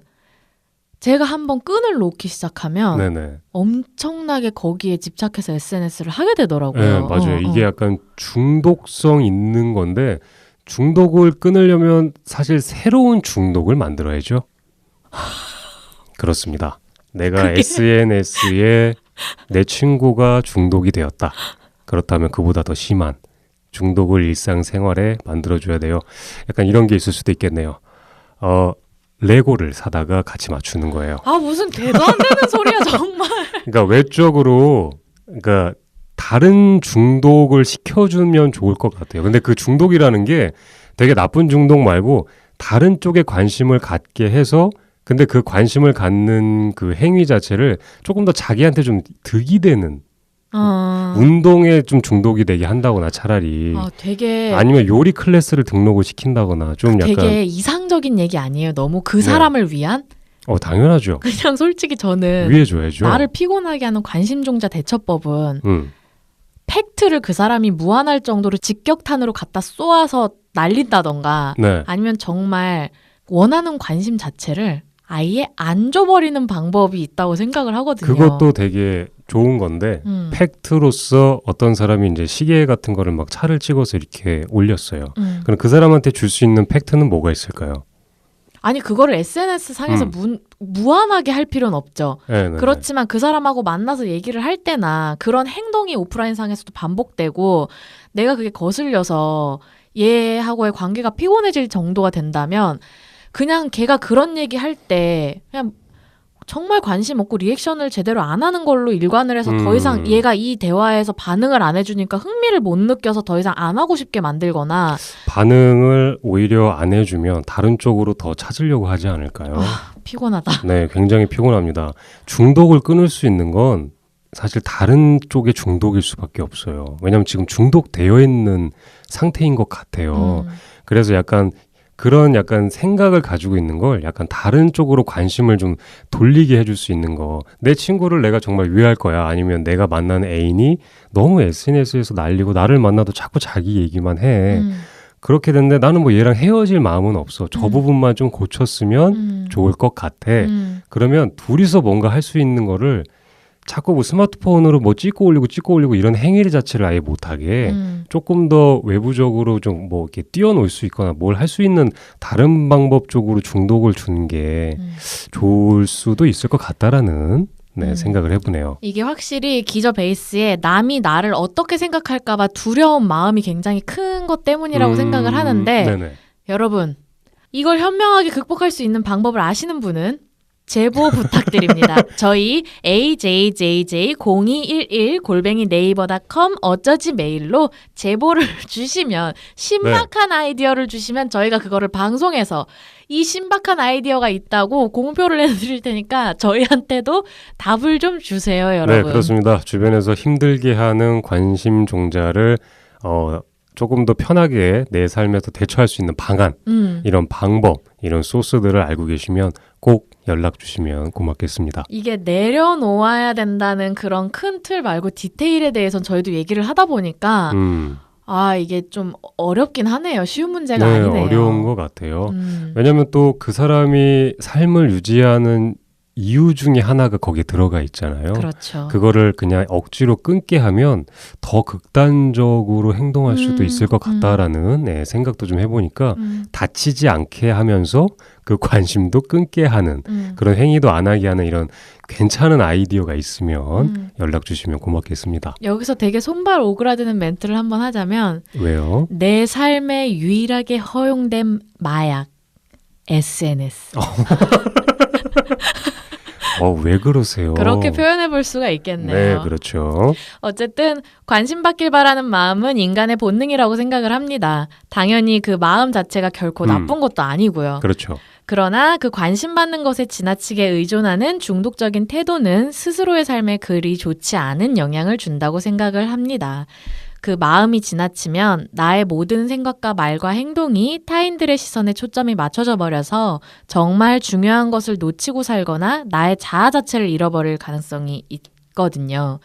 제가 한번 끈을 놓기 시작하면 네네. 엄청나게 거기에 집착해서 SNS를 하게 되더라고요. 네, 맞아요. 이게 약간 중독성 있는 건데 중독을 끊으려면 사실 새로운 중독을 만들어야죠. 그렇습니다. 내가 SNS에 내 친구가 중독이 되었다. 그렇다면 그보다 더 심한 중독을 일상생활에 만들어줘야 돼요. 약간 이런 게 있을 수도 있겠네요. 레고를 사다가 같이 맞추는 거예요. 무슨 대도 안 되는 소리야 정말. 그러니까 외적으로 그러니까 다른 중독을 시켜주면 좋을 것 같아요. 근데 그 중독이라는 게 되게 나쁜 중독 말고 다른 쪽에 관심을 갖게 해서 근데 그 관심을 갖는 그 행위 자체를 조금 더 자기한테 좀 득이 되는 운동에 좀 중독이 되게 한다거나 차라리 되게 아니면 요리 클래스를 등록을 시킨다거나 좀 약간 되게 이상적인 얘기 아니에요. 너무 그 사람을 위한? 당연하죠. 그냥 솔직히 저는 위해줘야죠. 나를 피곤하게 하는 관심종자 대처법은 음. 팩트를 그 사람이 무한할 정도로 직격탄으로 갖다 쏘아서 날린다던가 네. 아니면 정말 원하는 관심 자체를 아예 안 줘버리는 방법이 있다고 생각을 하거든요. 그것도 되게 좋은 건데 팩트로서 어떤 사람이 이제 시계 같은 거를 막 차를 찍어서 이렇게 올렸어요. 그럼 그 사람한테 줄 수 있는 팩트는 뭐가 있을까요? 아니 그거를 SNS 상에서 무한하게 할 필요는 없죠. 네네네. 그렇지만 그 사람하고 만나서 얘기를 할 때나 그런 행동이 오프라인 상에서도 반복되고 내가 그게 거슬려서 얘하고의 관계가 피곤해질 정도가 된다면 그냥 걔가 그런 얘기 할 때 그냥 정말 관심 없고 리액션을 제대로 안 하는 걸로 일관을 해서 더 이상 얘가 이 대화에서 반응을 안 해주니까 흥미를 못 느껴서 더 이상 안 하고 싶게 만들거나 반응을 오히려 안 해주면 다른 쪽으로 더 찾으려고 하지 않을까요? 피곤하다. 네, 굉장히 피곤합니다. 중독을 끊을 수 있는 건 사실 다른 쪽의 중독일 수밖에 없어요. 왜냐하면 지금 중독되어 있는 상태인 것 같아요. 그래서 약간 그런 약간 생각을 가지고 있는 걸 약간 다른 쪽으로 관심을 좀 돌리게 해줄 수 있는 거. 내 친구를 내가 정말 위할 거야. 아니면 내가 만나는 애인이 너무 SNS에서 날리고 나를 만나도 자꾸 자기 얘기만 해. 그렇게 됐는데 나는 뭐 얘랑 헤어질 마음은 없어. 저 부분만 좀 고쳤으면 좋을 것 같아. 그러면 둘이서 뭔가 할 수 있는 거를 자꾸 뭐 스마트폰으로 뭐 찍고 올리고 이런 행위 자체를 아예 못하게 조금 더 외부적으로 좀 뭐 이렇게 뛰어놀 수 있거나 뭘 할 수 있는 다른 방법 쪽으로 중독을 주는 게 좋을 수도 있을 것 같다라는 생각을 해보네요. 이게 확실히 기저 베이스에 남이 나를 어떻게 생각할까봐 두려운 마음이 굉장히 큰 것 때문이라고 생각을 하는데 네네. 여러분 이걸 현명하게 극복할 수 있는 방법을 아시는 분은 제보 부탁드립니다. 저희 ajjj0211@naver.com 어쩌지 메일로 제보를 주시면 신박한 아이디어를 주시면 저희가 그거를 방송에서 이 신박한 아이디어가 있다고 공표를 해드릴 테니까 저희한테도 답을 좀 주세요, 여러분. 네, 그렇습니다. 주변에서 힘들게 하는 관심 종자를 조금 더 편하게 내 삶에서 대처할 수 있는 방안, 이런 방법, 이런 소스들을 알고 계시면 꼭 연락 주시면 고맙겠습니다. 이게 내려놓아야 된다는 그런 큰 틀 말고 디테일에 대해서는 저희도 얘기를 하다 보니까 이게 좀 어렵긴 하네요. 쉬운 문제가 아니네요. 어려운 것 같아요. 왜냐하면 또 그 사람이 삶을 유지하는 이유 중에 하나가 거기에 들어가 있잖아요. 그렇죠. 그거를 그냥 억지로 끊게 하면 더 극단적으로 행동할 수도 있을 것 같다라는 생각도 좀 해보니까 다치지 않게 하면서 그 관심도 끊게 하는 그런 행위도 안 하게 하는 이런 괜찮은 아이디어가 있으면 연락 주시면 고맙겠습니다. 여기서 되게 손발 오그라드는 멘트를 한번 하자면 왜요? 내 삶에 유일하게 허용된 마약 SNS. 왜 그러세요? 그렇게 표현해 볼 수가 있겠네요. 네, 그렇죠. 어쨌든 관심 받길 바라는 마음은 인간의 본능이라고 생각을 합니다. 당연히 그 마음 자체가 결코 나쁜 것도 아니고요. 그렇죠. 그러나 그 관심 받는 것에 지나치게 의존하는 중독적인 태도는 스스로의 삶에 그리 좋지 않은 영향을 준다고 생각을 합니다. 그 마음이 지나치면 나의 모든 생각과 말과 행동이 타인들의 시선에 초점이 맞춰져 버려서 정말 중요한 것을 놓치고 살거나 나의 자아 자체를 잃어버릴 가능성이 있거든요.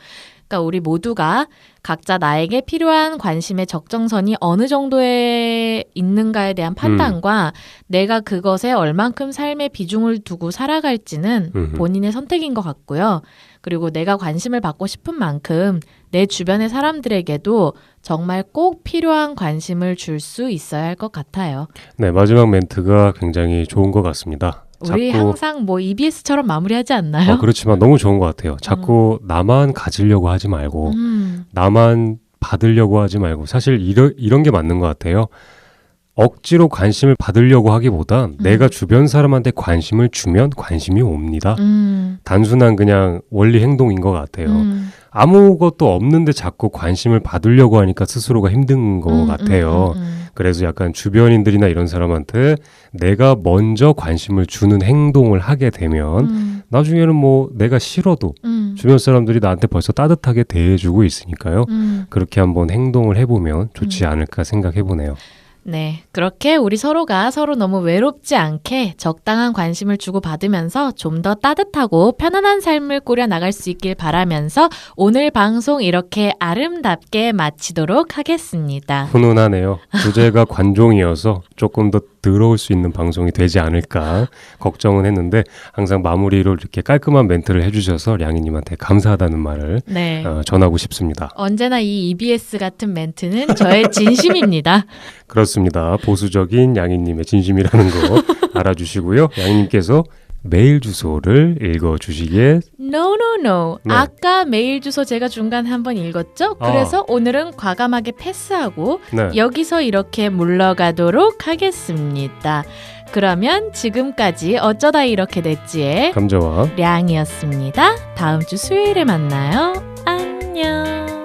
그러니까 우리 모두가 각자 나에게 필요한 관심의 적정선이 어느 정도에 있는가에 대한 판단과 내가 그것에 얼만큼 삶의 비중을 두고 살아갈지는 본인의 선택인 것 같고요. 그리고 내가 관심을 받고 싶은 만큼 내 주변의 사람들에게도 정말 꼭 필요한 관심을 줄 수 있어야 할 것 같아요. 네, 마지막 멘트가 굉장히 좋은 것 같습니다. 우리 항상 뭐 EBS처럼 마무리하지 않나요? 그렇지만 너무 좋은 것 같아요. 자꾸 나만 가지려고 하지 말고 나만 받으려고 하지 말고 사실 이런 게 맞는 것 같아요. 억지로 관심을 받으려고 하기보단 내가 주변 사람한테 관심을 주면 관심이 옵니다. 단순한 그냥 원리 행동인 것 같아요. 아무것도 없는데 자꾸 관심을 받으려고 하니까 스스로가 힘든 것 같아요. 그래서 약간 주변인들이나 이런 사람한테 내가 먼저 관심을 주는 행동을 하게 되면 나중에는 뭐 내가 싫어도 주변 사람들이 나한테 벌써 따뜻하게 대해주고 있으니까요. 그렇게 한번 행동을 해보면 좋지 않을까 생각해보네요. 네, 그렇게 우리 서로가 서로 너무 외롭지 않게 적당한 관심을 주고받으면서 좀 더 따뜻하고 편안한 삶을 꾸려 나갈 수 있길 바라면서 오늘 방송 이렇게 아름답게 마치도록 하겠습니다. 훈훈하네요. 주제가 관종이어서 조금 더 들어올 수 있는 방송이 되지 않을까 걱정은 했는데 항상 마무리로 이렇게 깔끔한 멘트를 해주셔서 량이님한테 감사하다는 말을 전하고 싶습니다. 언제나 이 EBS 같은 멘트는 저의 진심입니다. 그렇습니다. 보수적인 양희님의 진심이라는 거 알아주시고요. 양희님께서 메일 주소를 읽어주시기에 No. 네. 아까 메일 주소 제가 중간에 한번 읽었죠? 그래서 오늘은 과감하게 패스하고 여기서 이렇게 물러가도록 하겠습니다. 그러면 지금까지 어쩌다 이렇게 됐지의 감자와 량이었습니다. 다음 주 수요일에 만나요. 안녕.